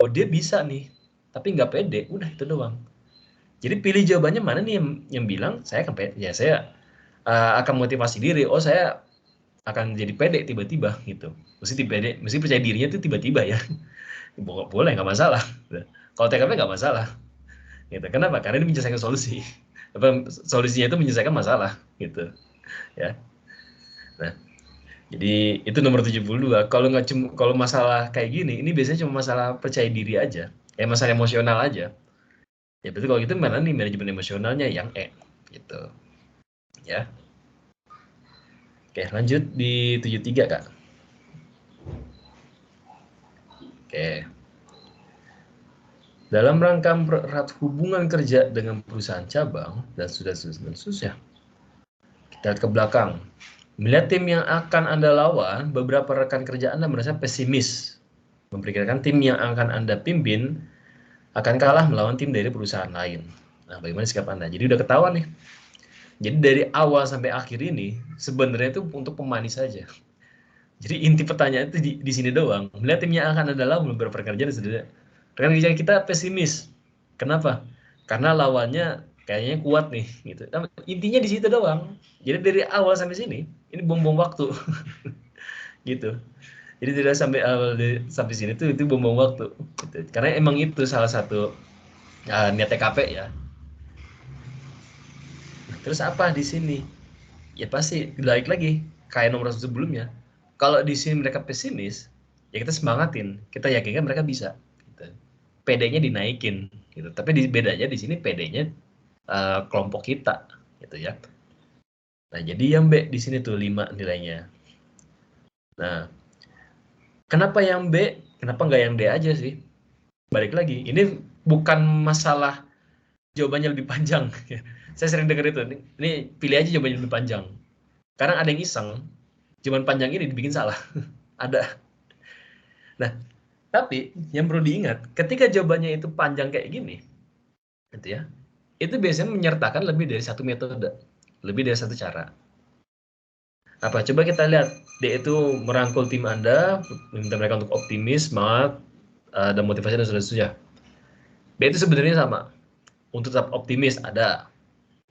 Oh dia bisa nih, tapi nggak pede, udah itu doang. Jadi pilih jawabannya mana nih yang bilang saya akan pede, ya saya akan motivasi diri. Oh saya akan jadi pede tiba-tiba gitu. Mesti percaya dirinya itu tiba-tiba ya. Boleh nggak masalah. Kalau TKP nggak masalah. Gitu. Kenapa? Karena ini menyelesaikan solusi. Solusinya itu menyelesaikan masalah gitu. Ya. Nah, jadi itu nomor 72. Kalau masalah kayak gini, ini biasanya cuma masalah percaya diri aja. Masalah emosional aja. Ya berarti kalau gitu mana nih manajemen emosionalnya yang gitu. Ya. Oke, lanjut di 73, Kak. Oke. Dalam rangka mempererat hubungan kerja dengan perusahaan cabang dan sudah ya. Kita lihat ke belakang. Melihat tim yang akan Anda lawan, beberapa rekan kerja Anda merasa pesimis. Memperkirakan tim yang akan Anda pimpin akan kalah melawan tim dari perusahaan lain. Nah, bagaimana sikap Anda? Jadi udah ketahuan nih. Jadi dari awal sampai akhir ini sebenarnya itu untuk pemanis saja. Jadi inti pertanyaan itu di sini doang. Melihat tim yang akan Anda lawan beberapa rekan kerja kita pesimis. Kenapa? Karena lawannya kayaknya kuat nih gitu. Intinya di situ doang. Jadi dari awal sampai sini ini bom-bom waktu. Gitu. Jadi tidak sampai awal sampai sini tuh itu bom-bom waktu gitu. Karena emang itu salah satu niat TKP ya. Nah, terus apa di sini? Ya pasti balik lagi kayak nomor sebelumnya. Kalau di sini mereka pesimis, ya kita semangatin, kita yakinkan mereka bisa. Gitu. PD-nya dinaikin, gitu. Tapi bedanya di sini PD-nya kelompok kita, gitu ya. Nah jadi yang B di sini tuh 5 nilainya. Nah kenapa yang B? Kenapa nggak yang D aja sih? Balik lagi, ini bukan masalah jawabannya lebih panjang. Saya sering dengar itu. Ini pilih aja jawabannya lebih panjang. Karena ada yang iseng, jawaban panjang ini dibikin salah. Ada. Nah, tapi yang perlu diingat, ketika jawabannya itu panjang kayak gini, gitu ya, itu biasanya menyertakan lebih dari satu metode, lebih dari satu cara. Apa? Coba kita lihat, dia itu merangkul tim Anda, meminta mereka untuk optimis, semangat, dan motivasi dan seterusnya. B itu sebenarnya sama. Untuk tetap optimis ada.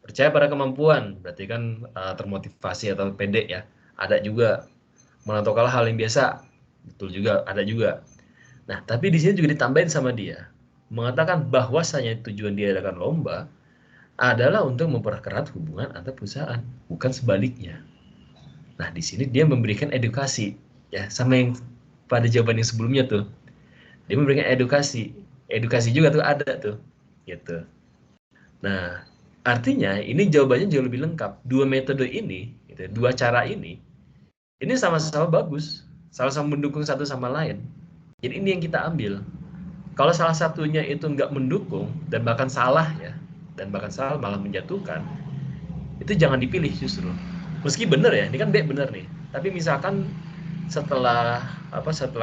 Percaya pada kemampuan, berarti kan termotivasi atau pede ya. Ada juga. Menatau kalah hal yang biasa, betul juga, ada juga. Nah, tapi di sini juga ditambahin sama dia. Mengatakan bahwasanya tujuan dia adakan lomba adalah untuk mempererat hubungan antar perusahaan, bukan sebaliknya. Nah, di sini dia memberikan edukasi, ya, sama yang pada jawaban yang sebelumnya tuh. Dia memberikan edukasi. Edukasi juga tuh ada tuh, gitu. Nah, artinya ini jawabannya jauh lebih lengkap. Dua metode ini, gitu, dua cara ini sama-sama bagus, sama-sama mendukung satu sama lain. Jadi ini yang kita ambil. Kalau salah satunya itu nggak mendukung dan bahkan salah ya, dan bahkan salah malah menjatuhkan, itu jangan dipilih justru. Meski benar ya, ini kan B benar nih. Tapi misalkan setelah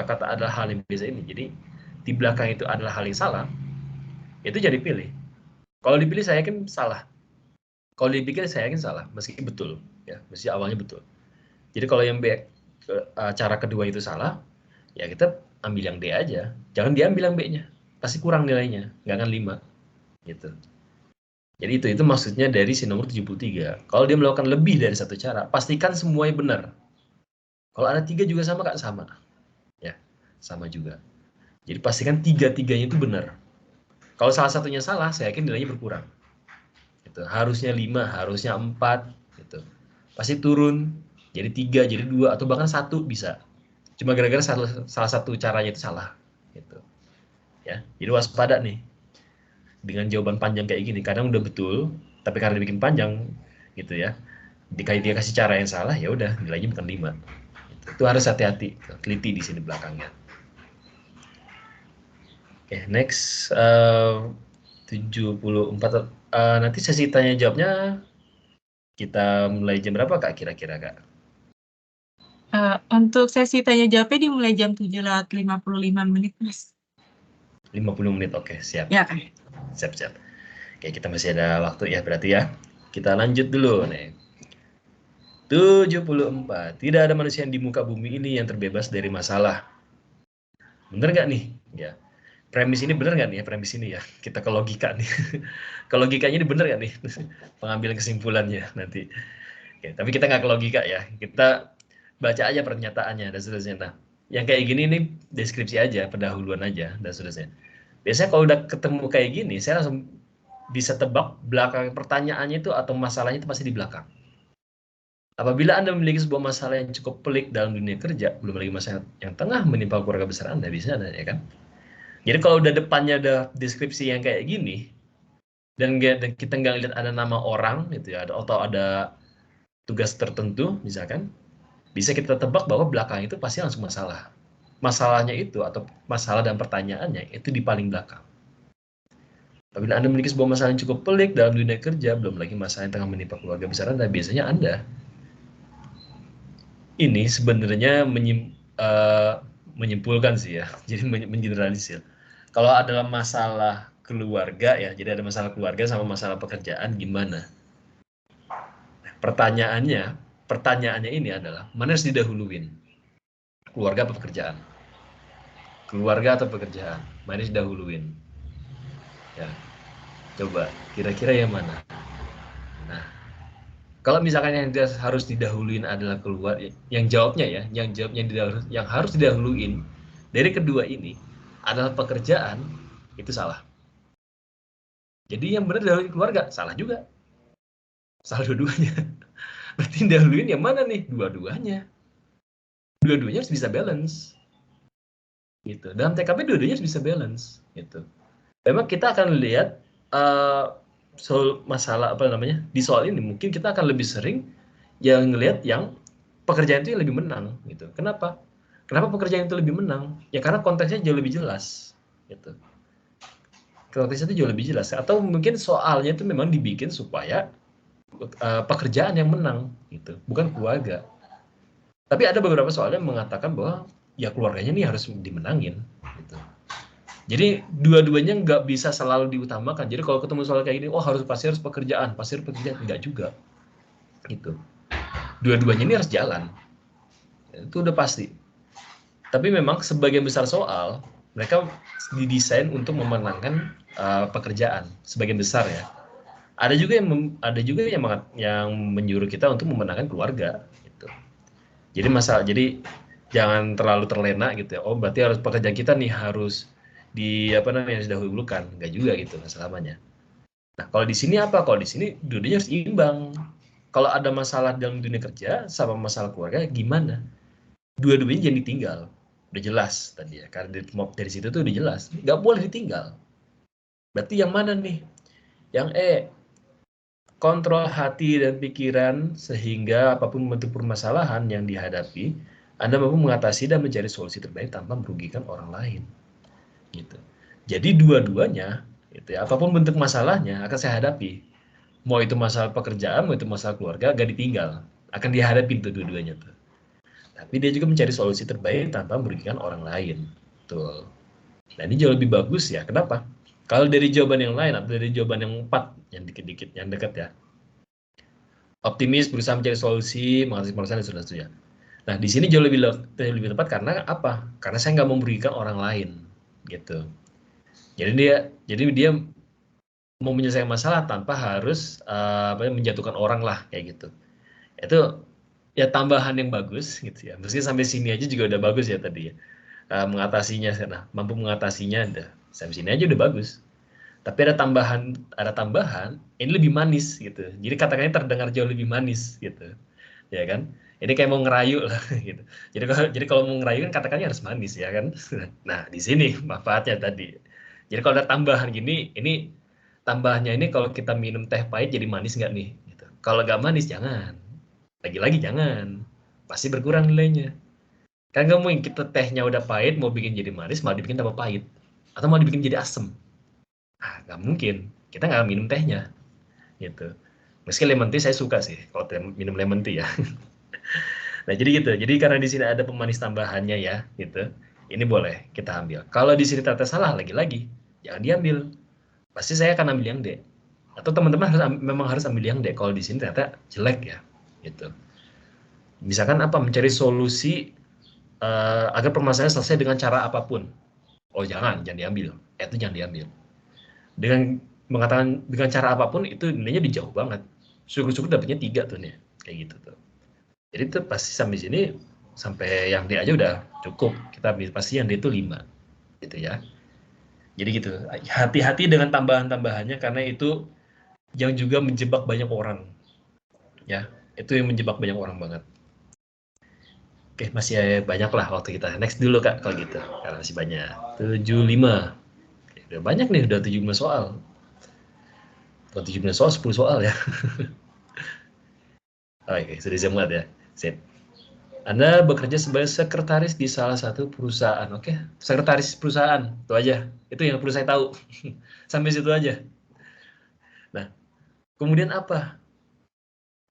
kata adalah hal yang biasa ini, jadi di belakang itu adalah hal yang salah, itu jadi pilih. Kalau dipilih saya yakin salah. Kalau dipikir saya yakin salah, meski betul ya, meski awalnya betul. Jadi kalau yang B cara kedua itu salah, ya kita ambil yang D aja. Jangan diambil yang B-nya. Pasti kurang nilainya, nggak akan 5. Gitu. Jadi itu maksudnya dari si nomor 73. Kalau dia melakukan lebih dari satu cara, pastikan semuanya benar. Kalau ada 3 juga sama, Kak? Sama. Ya, sama juga. Jadi pastikan tiga-tiganya itu benar. Kalau salah satunya salah, saya yakin nilainya berkurang. Gitu. Harusnya 5, harusnya 4, gitu. Pasti turun, jadi 3, jadi 2, atau bahkan 1 bisa. Cuma gara-gara salah satu caranya itu salah. Gitu. Ya, jadi waspada nih. Dengan jawaban panjang kayak gini, kadang udah betul, tapi karena dibikin panjang, gitu ya. Dia kasih cara yang salah, ya udah nilainya bukan 5. Itu harus hati-hati, teliti di sini belakangnya. Oke, next 74. Nanti sesi tanya jawabnya kita mulai jam berapa Kak kira-kira Kak? Untuk sesi tanya jawabnya dimulai jam 7:55, Mas. 50 menit, oke siap. Ya kan? Siap. Oke, kita masih ada waktu ya berarti ya. Kita lanjut dulu nih. 74. Tidak ada manusia di muka bumi ini yang terbebas dari masalah. Bener nggak nih? Ya. Premis ini bener nggak nih ya, premis ini ya? Kita ke logika nih. Ke logikanya ini bener nggak nih? Pengambilan kesimpulannya nanti. Oke, tapi kita nggak ke logika ya. Kita baca aja pernyataannya dan seterusnya. Nah, yang kayak gini nih deskripsi aja, pendahuluan aja dan seterusnya. Biasanya kalau udah ketemu kayak gini, saya langsung bisa tebak belakang pertanyaannya itu atau masalahnya itu pasti di belakang. Apabila Anda memiliki sebuah masalah yang cukup pelik dalam dunia kerja, belum lagi masalah yang tengah menimpa keluarga besar Anda, bisa ada ya kan? Jadi kalau udah depannya ada deskripsi yang kayak gini, dan kita nggak lihat ada nama orang gitu ya, atau ada tugas tertentu misalkan, bisa kita tebak bahwa belakang itu pasti langsung masalah. Masalahnya itu atau masalah dan pertanyaannya itu di paling belakang. Apabila Anda memiliki sebuah masalah yang cukup pelik dalam dunia kerja, belum lagi masalah yang tengah menimpa keluarga besar Anda, biasanya Anda ini sebenarnya menyimpulkan sih ya, jadi mengeneralisir. Kalau ada masalah keluarga ya, jadi ada masalah keluarga sama masalah pekerjaan gimana? Pertanyaannya ini adalah mana harus didahuluin? Keluarga atau pekerjaan? Keluarga atau pekerjaan? Mana harus didahuluin? Ya, coba kira-kira yang mana? Nah, kalau misalkan yang harus didahuluin adalah keluar, yang jawabnya ya, yang harus didahuluin dari kedua ini adalah pekerjaan, itu salah. Jadi yang benar dahuluin keluarga, salah juga. Salah dua-duanya. Berarti dahuluin yang mana nih? Dua-duanya. Dua-duanya harus bisa balance. Gitu. Dalam TKP dua-duanya harus bisa balance. Gitu. Memang kita akan lihat soal masalah apa namanya di soal ini mungkin kita akan lebih sering yang ngelihat yang pekerjaan itu yang lebih menang gitu. Kenapa? Kenapa pekerjaan itu lebih menang? Ya karena konteksnya jauh lebih jelas gitu. Konteksnya itu jauh lebih jelas atau mungkin soalnya itu memang dibikin supaya pekerjaan yang menang gitu, bukan keluarga. Tapi ada beberapa soal yang mengatakan bahwa ya keluarganya nih harus dimenangin gitu. Jadi dua-duanya nggak bisa selalu diutamakan. Jadi kalau ketemu soal kayak gini, oh pasti harus pekerjaan, enggak juga. Gitu. Dua-duanya ini harus jalan. Itu udah pasti. Tapi memang sebagian besar soal mereka didesain untuk memenangkan pekerjaan sebagian besar ya. Ada juga yang menyuruh kita untuk memenangkan keluarga gitu. Jadi jangan terlalu terlena gitu ya. Oh, berarti harus pekerjaan kita nih harus harus didahulukan. Enggak juga gitu selamanya. Nah, kalau di sini apa? Kalau di sini dua-duanya harus imbang. Kalau ada masalah dalam dunia kerja sama masalah keluarga gimana? Dua-duanya jangan ditinggal. Udah jelas tadi ya. Karena dari situ tuh udah jelas. Nggak boleh ditinggal. Berarti yang mana nih? Yang kontrol hati dan pikiran sehingga apapun bentuk permasalahan yang dihadapi, Anda mampu mengatasi dan mencari solusi terbaik tanpa merugikan orang lain. Gitu. Jadi dua-duanya, gitu ya, apapun bentuk masalahnya akan saya hadapi. Mau itu masalah pekerjaan, mau itu masalah keluarga, gak ditinggal. Akan dihadapi tuh dua-duanya tuh. Tapi dia juga mencari solusi terbaik tanpa merugikan orang lain. Tuh. Nah ini jauh lebih bagus ya. Kenapa? Kalau dari jawaban yang lain atau dari jawaban yang 4, yang dikit-dikit, yang dekat ya. Optimis, berusaha mencari solusi, mengatasi permasalahan dan seterusnya. Nah di sini jauh lebih tepat karena apa? Karena saya nggak mau merugikan orang lain, gitu. Jadi dia mau menyelesaikan masalah tanpa harus menjatuhkan orang lah kayak gitu. Itu ya tambahan yang bagus gitu ya. Meski sampai sini aja juga udah bagus ya tadi ya. mengatasinya, nah mampu mengatasinya, sampai sini aja udah bagus. Tapi ada tambahan, ini lebih manis gitu. Jadi kata-katanya terdengar jauh lebih manis gitu, ya kan? Ini kayak mau ngerayu lah gitu. Jadi kalau mau ngerayu kan kata-katanya harus manis ya kan. Nah di sini manfaatnya tadi. Jadi kalau ada tambahan gini, ini tambahannya ini kalau kita minum teh pahit jadi manis nggak nih? Gitu. Kalau nggak manis jangan. Lagi-lagi jangan. Pasti berkurang nilainya. Kan nggak mungkin kita tehnya udah pahit mau bikin jadi manis malah dibikin tambah pahit. Atau mau dibikin jadi asem. Ah, nggak mungkin. Kita nggak minum tehnya gitu. Meski lemon tea saya suka sih kalau minum lemon tea ya. Nah, jadi gitu. Jadi karena di sini ada pemanis tambahannya ya, gitu. Ini boleh kita ambil. Kalau di sini ternyata salah lagi-lagi, jangan diambil. Pasti saya akan ambil yang D. Atau teman-teman memang harus ambil yang D kalau di sini ternyata jelek ya, gitu. Misalkan apa? Mencari solusi agar permasalahan selesai dengan cara apapun. Oh, jangan diambil. Itu jangan diambil. Dengan mengatakan dengan cara apapun itu nilainya dijauh banget. Syukur-syukur dapatnya 3 tuh nih, kayak gitu tuh. Jadi itu pasti sampai sini, sampai yang D aja udah cukup. Kita pasti yang D itu 5 gitu ya. Jadi gitu, hati-hati dengan tambahan-tambahannya karena itu yang juga menjebak banyak orang. Ya, itu yang menjebak banyak orang banget. Oke, masih banyak lah waktu kita. Next dulu Kak kalau gitu. Karena masih banyak. 75. Oke, udah banyak nih, udah 75 soal. Bukan 17 soal, 10 soal ya. Oke, sudah bisa muat ya. Sip. Anda bekerja sebagai sekretaris di salah satu perusahaan. Oke, sekretaris perusahaan. Itu aja. Itu yang perlu saya tahu. Sampai situ aja. Nah, kemudian apa?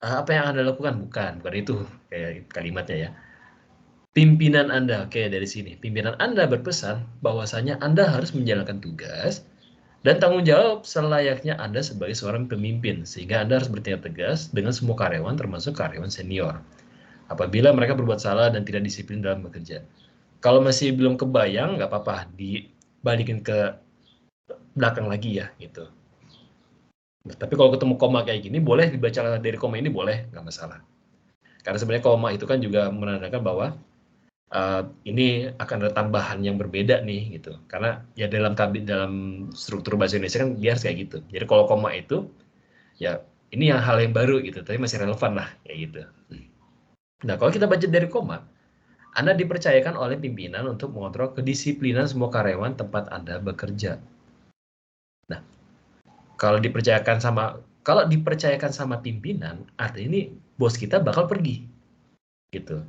Apa yang Anda lakukan? Bukan itu kayak kalimatnya ya. Pimpinan Anda, oke dari sini. Pimpinan Anda berpesan bahwasanya Anda harus menjalankan tugas dan tanggung jawab selayaknya Anda sebagai seorang pemimpin, sehingga Anda harus bertindak tegas dengan semua karyawan termasuk karyawan senior. Apabila mereka berbuat salah dan tidak disiplin dalam bekerja. Kalau masih belum kebayang, nggak apa-apa, dibalikin ke belakang lagi ya, gitu. Nah, tapi kalau ketemu koma kayak gini, boleh dibaca dari koma ini, boleh, nggak masalah. Karena sebenarnya koma itu kan juga menandakan bahwa ini akan ada tambahan yang berbeda nih, gitu. Karena ya dalam struktur bahasa Indonesia kan dia harus kayak gitu. Jadi kalau koma itu, ya ini yang hal yang baru gitu, tapi masih relevan lah, kayak gitu. Nah, kalau kita baca dari koma, Anda dipercayakan oleh pimpinan untuk mengontrol kedisiplinan semua karyawan tempat Anda bekerja. Nah, kalau dipercayakan sama pimpinan, artinya ini bos kita bakal pergi, gitu.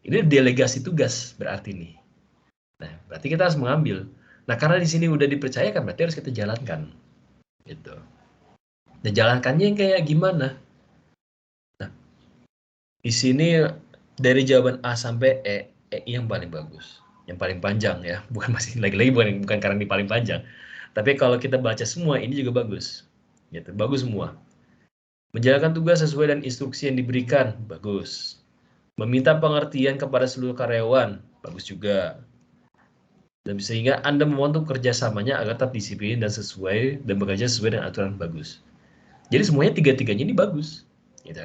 Ini delegasi tugas berarti nih. Nah, berarti kita harus mengambil. Nah, karena di sini udah dipercayakan, berarti harus kita jalankan, gitu. Nah, jalankannya yang kayak gimana? Nah, di sini dari jawaban A sampai E yang paling bagus, yang paling panjang ya, bukan masih lagi-lagi bukan karena ini paling panjang, tapi kalau kita baca semua ini juga bagus, gitu, bagus semua. Menjalankan tugas sesuai dengan instruksi yang diberikan, bagus. Meminta pengertian kepada seluruh karyawan, bagus juga. Dan sehingga Anda membantu kerjasamanya agar tetap disiplin dan bekerja sesuai dengan aturan, bagus. Jadi semuanya tiga-tiganya ini bagus, gitu.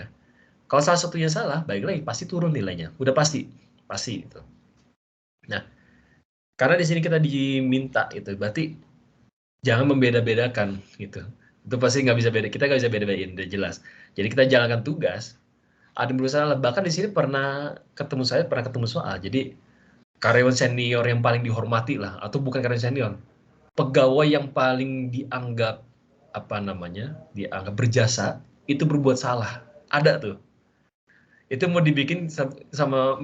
Kalau salah satunya salah, balik lagi pasti turun nilainya, udah pasti itu. Nah, karena di sini kita diminta itu, berarti jangan membeda-bedakan gitu. Itu pasti nggak bisa beda, kita nggak bisa beda-bedain, udah jelas. Jadi kita jalankan tugas, ada berusaha, bahkan di sini pernah ketemu soal, jadi karyawan senior yang paling dihormati lah, atau bukan karyawan senior, pegawai yang paling dianggap dianggap berjasa, itu berbuat salah. Ada tuh. Itu mau dibikin sama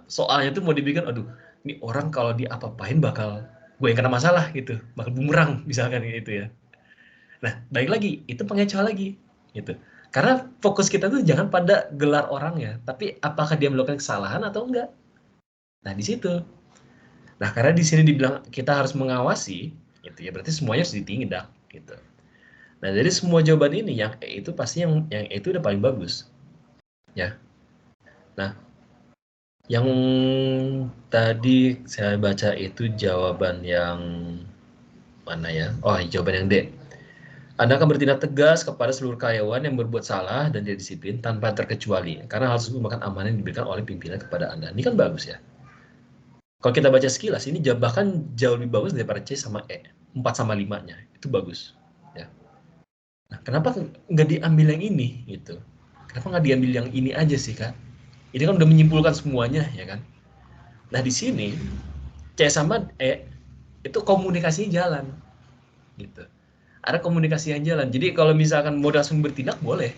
soalnya tuh mau dibikin, aduh, ini orang kalau diapa-apain bakal gue yang kena masalah gitu, bakal bumerang misalkan gitu ya. Nah, balik lagi, itu pengecoh lagi gitu. Karena fokus kita tuh jangan pada gelar orangnya, tapi apakah dia melakukan kesalahan atau enggak. Nah, di situ. Nah, karena di sini dibilang kita harus mengawasi, gitu ya, berarti semuanya harus ditindak gitu. Nah, dari semua jawaban ini yang E itu pasti yang E itu udah paling bagus. Ya. Nah, yang tadi saya baca itu jawaban yang mana ya? Oh, jawaban yang D. Anda akan bertindak tegas kepada seluruh karyawan yang berbuat salah dan tidak disiplin tanpa terkecuali, karena hal tersebut merupakan amanah yang diberikan oleh pimpinan kepada Anda. Ini kan bagus ya. Kalau kita baca sekilas, ini bahkan jauh lebih bagus daripada C sama E. 4/5-nya, itu bagus. Ya. Nah, kenapa nggak diambil yang ini? Gitu. Kenapa nggak diambil yang ini aja sih, Kak? Ini kan udah menyimpulkan semuanya, ya kan? Nah, di sini, C sama E, itu komunikasinya jalan. Gitu. Ada komunikasi yang jalan. Jadi kalau misalkan mau langsung bertindak, boleh.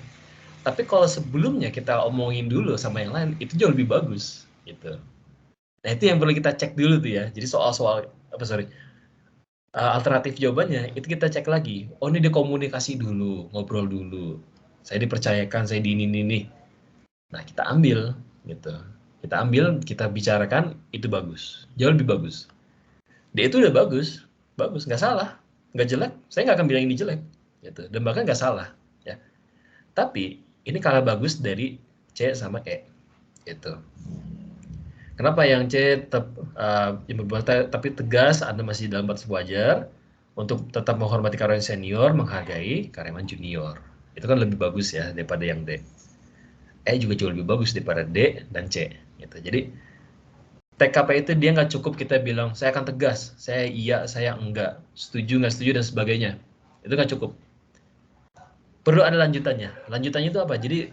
Tapi kalau sebelumnya kita omongin dulu sama yang lain, itu jauh lebih bagus. Gitu. Nah, itu yang perlu kita cek dulu tuh ya. Jadi soal-soal, alternatif jawabannya itu kita cek lagi. Oh, ini dia komunikasi dulu, ngobrol dulu. Saya dipercayakan, saya di ini. Nah, kita ambil gitu. Kita ambil, kita bicarakan, itu bagus. Jauh lebih bagus. Dia itu udah bagus, bagus, nggak salah, nggak jelek. Saya nggak akan bilang ini jelek, gitu. Dan bahkan nggak salah, ya. Tapi ini kalah bagus dari C sama E, gitu. Kenapa yang C tetap tapi tegas, Anda masih dalam batas wajar untuk tetap menghormati karyawan senior, menghargai karyawan junior. Itu kan lebih bagus ya daripada yang D. E juga jauh lebih bagus daripada D dan C. Gitu. Jadi TKP itu dia nggak cukup kita bilang saya akan tegas, saya iya, saya enggak, setuju nggak setuju dan sebagainya. Itu nggak cukup. Perlu ada lanjutannya. Lanjutannya itu apa? Jadi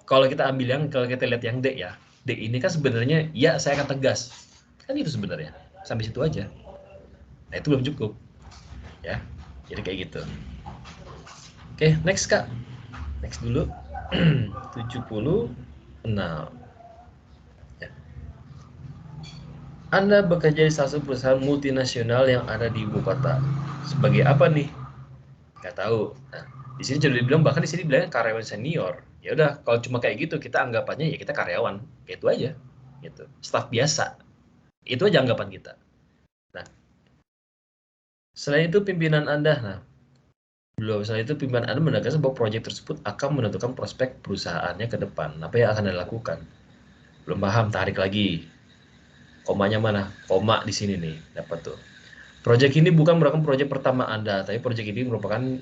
kalau kita lihat yang D ya, D ini kan sebenarnya ya saya akan tegas, kan itu sebenarnya sampai situ aja. Nah itu belum cukup, ya. Jadi kayak gitu. Oke, next Kak. Next dulu. 76. Ya. Anda bekerja di salah satu perusahaan multinasional yang ada di ibu kota. Sebagai apa nih? Nggak tahu. Nah, di sini sudah dibilang, bahkan di sini bilang karyawan senior. Ya udah, kalau cuma kayak gitu kita anggapannya ya kita karyawan, kayak itu aja. Gitu. Staf biasa. Itu aja anggapan kita. Nah, selain itu pimpinan Anda, nah, belum, selain itu pimpinan Anda menegaskan bahwa proyek tersebut akan menentukan prospek perusahaannya ke depan. Apa yang akan Anda lakukan? Belum paham, tarik lagi. Komanya mana? Koma di sini nih, dapat tuh. Proyek ini bukan merupakan proyek pertama Anda, tapi proyek ini merupakan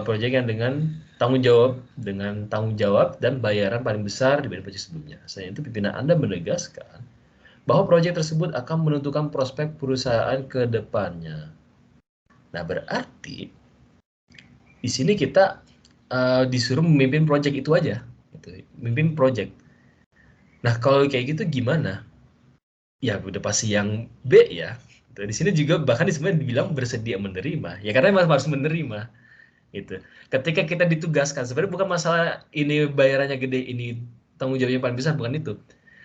proyek yang dengan tanggung jawab dan bayaran paling besar dibanding proyek sebelumnya. Selain itu, pimpinan Anda menegaskan bahwa proyek tersebut akan menentukan prospek perusahaan ke depannya. Nah, berarti di sini kita disuruh memimpin proyek itu aja, gitu. Memimpin proyek. Nah, kalau kayak gitu gimana? Ya, udah pasti yang B ya. Di sini juga bahkan sebenarnya dibilang bersedia menerima. Ya karena memang harus menerima. Gitu. Ketika kita ditugaskan, sebenarnya bukan masalah ini bayarannya gede, ini tanggung jawabnya paling besar, bukan itu.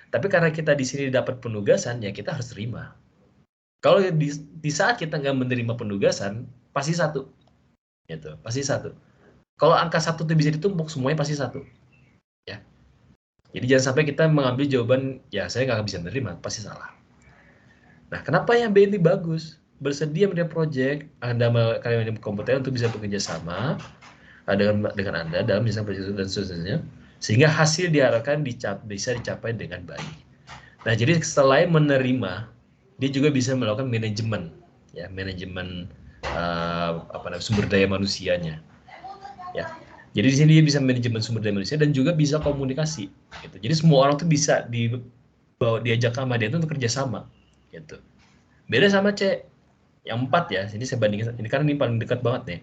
Tapi karena kita di sini dapat penugasan, ya kita harus terima. Kalau di saat kita nggak menerima penugasan, pasti satu. Gitu. Pasti satu. Kalau angka satu itu bisa ditumpuk, semuanya pasti satu. Ya. Jadi jangan sampai kita mengambil jawaban, ya saya nggak bisa menerima, pasti salah. Nah, kenapa yang B ini bagus? Bersedia menerima proyek, Anda kalian kompeten untuk bisa bekerja sama dengan Anda dalam misalnya proyek dan seterusnya, sehingga hasil diharapkan bisa dicapai dengan baik. Nah, jadi selain menerima, dia juga bisa melakukan manajemen, ya manajemen sumber daya manusianya, ya. Jadi di sini dia bisa manajemen sumber daya manusia dan juga bisa komunikasi, gitu. Jadi semua orang tuh bisa diajak sama dia itu untuk kerjasama, gitu. Beda sama C yang 4 ya. Ini saya bandingkan, ini karena ini paling dekat banget nih.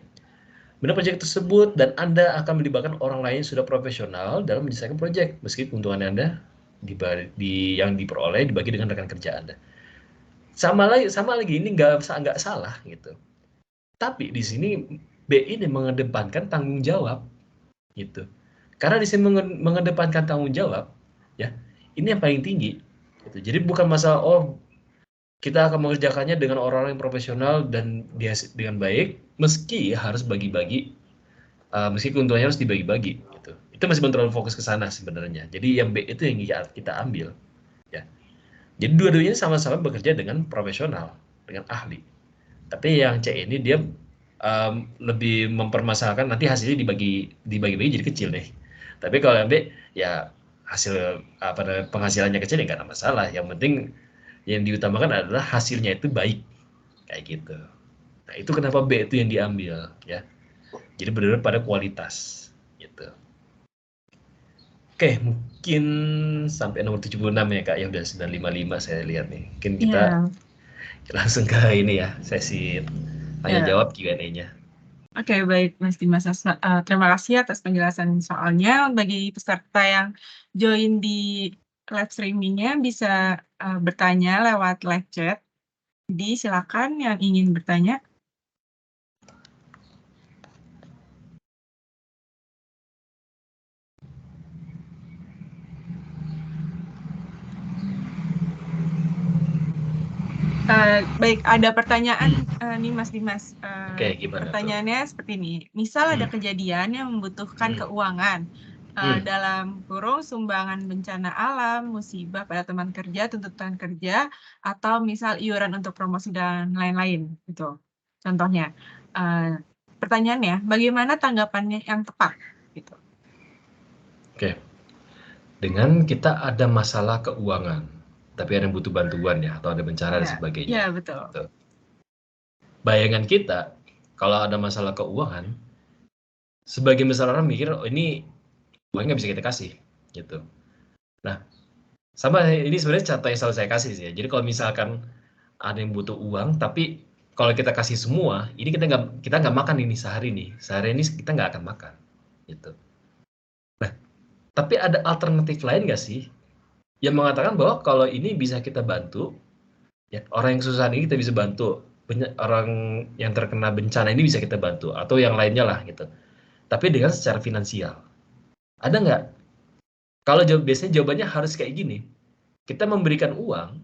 Benar proyek tersebut dan Anda akan melibatkan orang lain yang sudah profesional dalam menyelesaikan proyek, meski keuntungan Anda yang diperoleh dibagi dengan rekan kerja Anda. Sama lagi ini nggak salah gitu. Tapi di sini B ini mengedepankan tanggung jawab gitu. Karena di sini mengedepankan tanggung jawab, ya ini yang paling tinggi. Gitu. Jadi bukan masalah kita akan mengerjakannya dengan orang-orang yang profesional dan dia dengan baik, meski harus bagi-bagi, meski keuntungannya harus dibagi-bagi. Gitu. Itu masih belum terlalu fokus ke sana sebenarnya. Jadi yang B itu yang kita ambil. Ya. Jadi dua-duanya sama-sama bekerja dengan profesional, dengan ahli. Tapi yang C ini dia lebih mempermasalahkan nanti hasilnya dibagi-bagi jadi kecil deh. Tapi kalau yang B ya hasil penghasilannya kecil ya nggak ada masalah. Yang penting yang diutamakan adalah hasilnya itu baik kayak gitu. Nah itu kenapa B itu yang diambil ya. Jadi benar-benar pada kualitas gitu. Oke, mungkin sampai nomor 76 ya Kak, ya udah 955 saya lihat nih. Mungkin kita Iya, langsung ke ini ya, sesi tanya ya. jawab Q&A-nya. Oke, baik Mas Dimas. Terima kasih atas penjelasan soalnya. Bagi peserta yang join di live streaming-nya bisa bertanya lewat live chat. Jadi silakan yang ingin bertanya. Baik, ada pertanyaan nih Mas Dimas. Oke, gimana tuh? Pertanyaannya seperti ini. Misal ada Hmm, kejadian yang membutuhkan hmm, keuangan, hmm. dalam kurung sumbangan bencana alam, musibah pada teman kerja, tuntutan kerja, atau misal iuran untuk promosi dan lain-lain, gitu. Contohnya, pertanyaannya, bagaimana tanggapannya yang tepat, gitu. Oke, dengan kita ada masalah keuangan, tapi ada yang butuh bantuan ya, atau ada bencana dan Ya, sebagainya. ya betul. Gitu. Bayangan kita, kalau ada masalah keuangan, sebagian besar orang mikir, oh ini uangnya nggak bisa kita kasih, gitu. Nah, sama ini sebenarnya contoh yang selalu saya kasih sih ya. Jadi kalau misalkan ada yang butuh uang, tapi kalau kita kasih semua, ini kita nggak makan ini sehari ini kita nggak akan makan, gitu. Nah, tapi ada alternatif lain nggak sih yang mengatakan bahwa kalau ini bisa kita bantu, ya orang yang susah ini kita bisa bantu, orang yang terkena bencana ini bisa kita bantu, atau yang lainnya lah gitu. Tapi dengan secara finansial, ada nggak? Kalau biasanya jawabannya harus kayak gini, kita memberikan uang,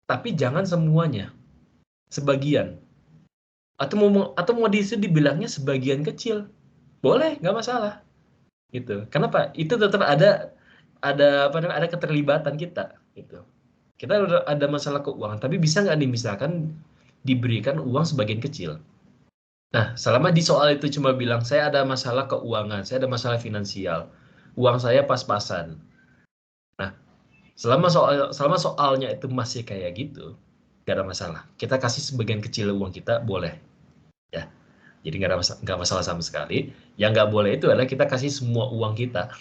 tapi jangan semuanya, sebagian. Atau mau dibilangnya sebagian kecil, boleh, nggak masalah, gitu. Kenapa? Itu tetap ada apa namanya, ada keterlibatan kita, gitu. Kita ada masalah keuangan, tapi bisa nggak nih misalkan diberikan uang sebagian kecil. Nah, selama di soal itu cuma bilang saya ada masalah keuangan, saya ada masalah finansial, uang saya pas-pasan. Nah, selama soalnya itu masih kayak gitu, nggak ada masalah. Kita kasih sebagian kecil uang kita boleh, ya. Jadi nggak masalah sama sekali. Yang nggak boleh itu adalah kita kasih semua uang kita.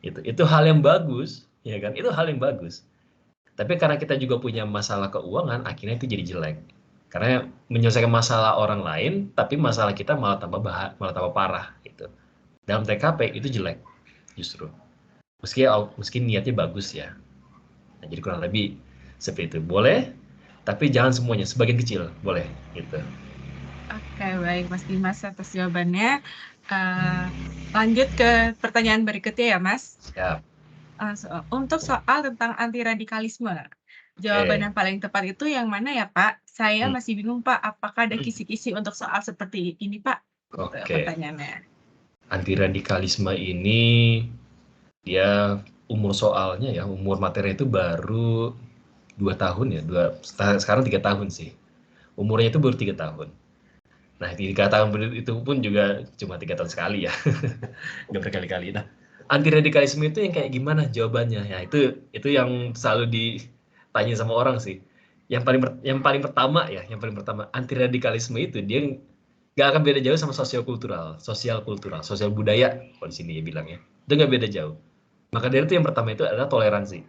Itu hal yang bagus, ya kan? Itu hal yang bagus. Tapi karena kita juga punya masalah keuangan, akhirnya itu jadi jelek. Karena menyelesaikan masalah orang lain, tapi masalah kita malah tambah parah gitu. Dalam TKP itu jelek justru. Meski niatnya bagus ya. Nah, jadi kurang lebih seperti itu. Boleh, tapi jangan semuanya, sebagian kecil boleh gitu. Oke, baik Mas Dimas atas jawabannya. Eh, Lanjut ke pertanyaan berikutnya ya, Mas. Siap. Untuk soal tentang anti radikalisme, jawaban Oke. yang paling tepat itu yang mana ya, Pak? Saya Hmm. masih bingung, Pak. Apakah ada kisi-kisi untuk soal seperti ini, Pak? Gitu Oke. pertanyaannya. Anti radikalisme ini dia umur materi itu baru 2 tahun ya, sekarang 3 tahun sih. Umurnya itu baru 3 tahun. Nah, 3 tahun itu pun juga cuma 3 tahun sekali ya, nggak berkali-kali. Nah, anti radikalisme itu yang kayak gimana jawabannya? Ya itu yang selalu ditanya sama orang sih. Yang paling pertama anti radikalisme itu dia nggak akan beda jauh sama sosial kultural, sosial budaya kalau di sini ya bilangnya. Itu nggak beda jauh. Maka dari itu yang pertama itu adalah toleransi,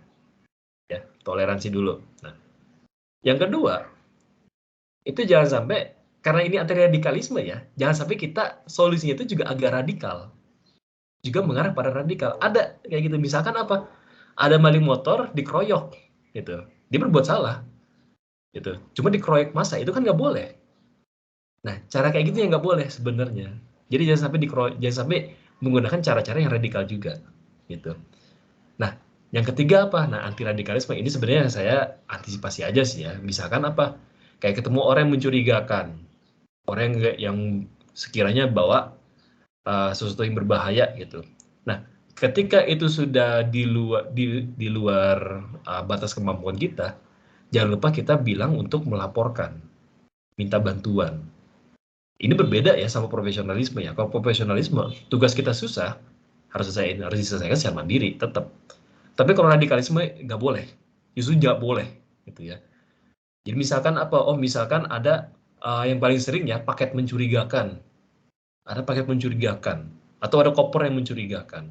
ya toleransi dulu. Nah, yang kedua itu jangan sampai karena ini anti radikalisme ya, jangan sampai kita solusinya itu juga agak radikal, juga mengarah pada radikal. Ada kayak gitu, misalkan apa? Ada maling motor dikeroyok, gitu. Dia berbuat salah, gitu. Cuma dikeroyok masa itu kan nggak boleh. Nah, cara kayak gitu yang nggak boleh sebenarnya. Jadi jangan sampai menggunakan cara-cara yang radikal juga, gitu. Nah, yang ketiga apa? Nah, anti radikalisme ini sebenarnya saya antisipasi aja sih ya. Misalkan apa? Kayak ketemu orang yang mencurigakan, orang yang sekiranya bawa sesuatu yang berbahaya gitu. Nah, ketika itu sudah di luar batas kemampuan kita, jangan lupa kita bilang untuk melaporkan, minta bantuan. Ini berbeda ya sama profesionalisme ya. Kalau profesionalisme, tugas kita susah, harus diselesaikan secara mandiri, tetap. Tapi kalau radikalisme nggak boleh, justru nggak boleh, gitu ya. Jadi misalkan apa? Oh, misalkan ada yang paling sering ya paket mencurigakan, ada paket mencurigakan, atau ada koper yang mencurigakan.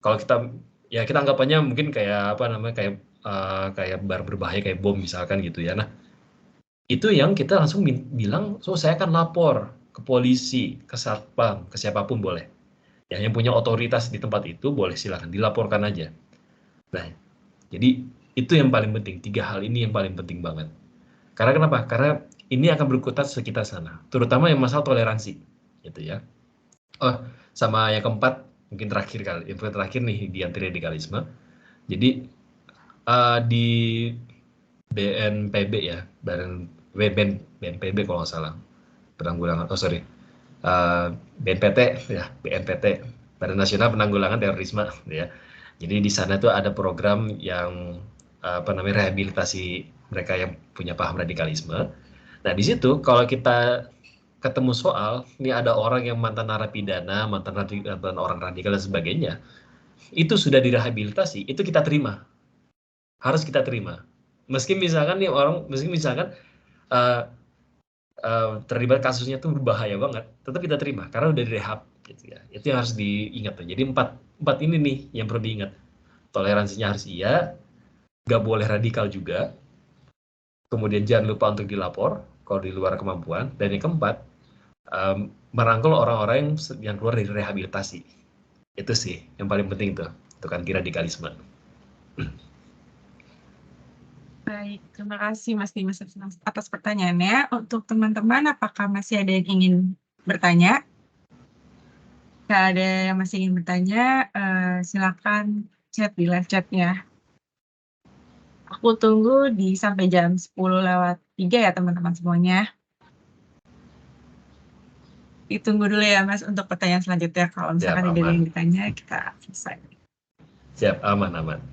Kalau kita anggapannya mungkin kayak kayak barang berbahaya kayak bom misalkan gitu ya. Nah, itu yang kita langsung bilang, so saya akan lapor ke polisi, ke satpam, ke siapapun boleh. Yang punya otoritas di tempat itu boleh silakan dilaporkan aja. Nah, jadi itu yang paling penting. 3 hal ini yang paling penting banget. Karena kenapa? Karena ini akan berkutat sekitar sana, terutama yang masalah toleransi, gitu ya. Oh, sama yang keempat, mungkin terakhir nih di anti radikalisme. Jadi di BNPB ya, BNPB kalau nggak salah, penanggulangan, BNPT ya, BNPT, Badan Nasional Penanggulangan Terorisme, ya. Jadi di sana tuh ada program yang rehabilitasi mereka yang punya paham radikalisme. Nah di situ kalau kita ketemu soal, ini ada orang yang mantan narapidana, mantan orang radikal dan sebagainya, itu sudah direhabilitasi, itu kita terima, harus kita terima. Meski misalkan uh, terlibat kasusnya tuh berbahaya banget, tetap kita terima karena udah direhab gitu ya. Itu yang harus diingat tuh. Jadi empat ini nih yang perlu diingat. Toleransinya harus iya, nggak boleh radikal juga. Kemudian jangan lupa untuk dilapor kalau di luar kemampuan. Dan yang keempat, merangkul orang-orang yang keluar dari rehabilitasi. Itu sih yang paling penting tuh untuk anti radikalisme. Baik, terima kasih Mas Dimas atas pertanyaannya. Untuk teman-teman, apakah masih ada yang ingin bertanya? Jika ada yang masih ingin bertanya, silakan chat di live chat-nya. Aku tunggu sampai jam 10:03 ya teman-teman semuanya. Ditunggu dulu ya Mas untuk pertanyaan selanjutnya. Kalau misalkan ada yang ditanya, kita selesai. Siap, aman.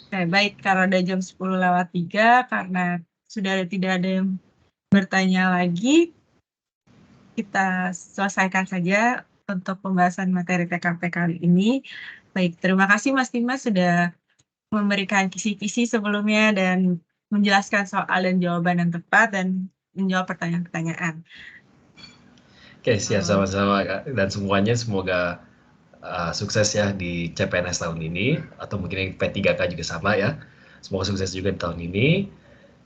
Oke, baik. Karena udah jam 10:03, karena sudah tidak ada yang bertanya lagi, kita selesaikan saja untuk pembahasan materi TKP kali ini. Baik, terima kasih Mas Dimas sudah memberikan kisi-kisi sebelumnya dan menjelaskan soal dan jawaban yang tepat dan menjawab pertanyaan-pertanyaan. Oke, siap, sama-sama Kak. Dan semuanya semoga sukses ya di CPNS tahun ini, atau mungkin yang P3K juga sama ya. Semoga sukses juga di tahun ini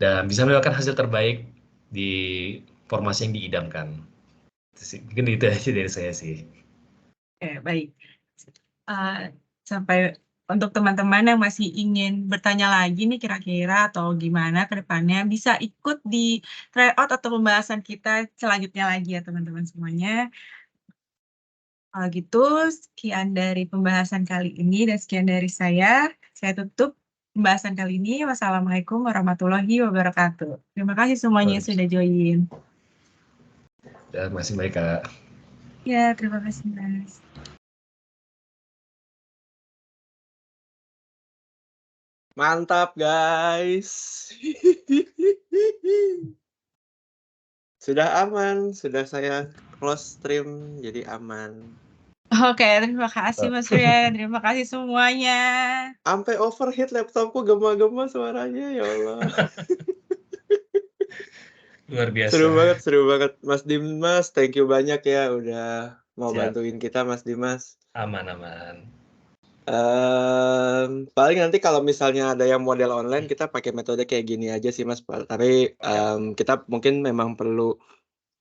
dan bisa mendapatkan hasil terbaik di formasi yang diidamkan. Mungkin itu aja dari saya sih. Oke, baik. Sampai untuk teman-teman yang masih ingin bertanya lagi nih kira-kira atau gimana ke depannya, bisa ikut di tryout atau pembahasan kita selanjutnya lagi ya teman-teman semuanya. Kalau gitu, sekian dari pembahasan kali ini dan sekian dari saya. Saya tutup pembahasan kali ini. Wassalamualaikum warahmatullahi wabarakatuh. Terima kasih semuanya yang sudah join. Dan masih baik Kak. Ya, terima kasih Mas. Mantap guys. Sudah aman, sudah saya close stream jadi aman. Oke, terima kasih Mas Rian, terima kasih semuanya. Sampai overheat laptopku gema-gema suaranya, ya Allah. Luar biasa. Seru banget. Mas Dimas, thank you banyak ya udah mau bantuin kita Mas Dimas. Aman. Paling nanti kalau misalnya ada yang model online kita pakai metode kayak gini aja sih Mas. Tapi kita mungkin memang perlu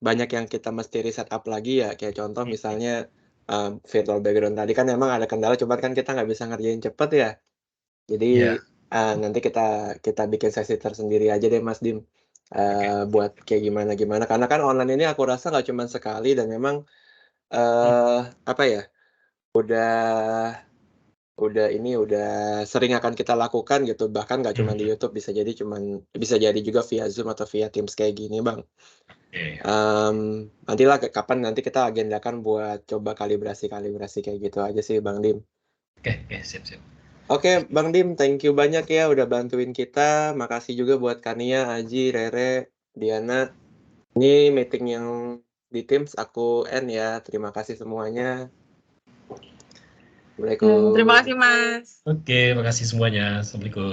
banyak yang kita mesti riset up lagi ya. Kayak contoh misalnya virtual background tadi kan memang ada kendala, cuman kan kita nggak bisa ngerjain cepet ya. Jadi nanti kita bikin sesi tersendiri aja deh Mas Dim. Buat kayak gimana. Karena kan online ini aku rasa nggak cuma sekali dan memang apa ya, udah sering akan kita lakukan gitu, bahkan nggak cuma di YouTube, bisa jadi juga via Zoom atau via Teams kayak gini, Bang. Nantilah kapan nanti kita agendakan buat coba kalibrasi kayak gitu aja sih, Bang Dim. Oke, siap. Oke, Bang Dim, thank you banyak ya udah bantuin kita. Makasih juga buat Kania, Aji, Rere, Diana. Ini meeting yang di Teams aku end ya. Terima kasih semuanya. Assalamualaikum. Terima kasih Mas. Oke, makasih semuanya. Assalamualaikum.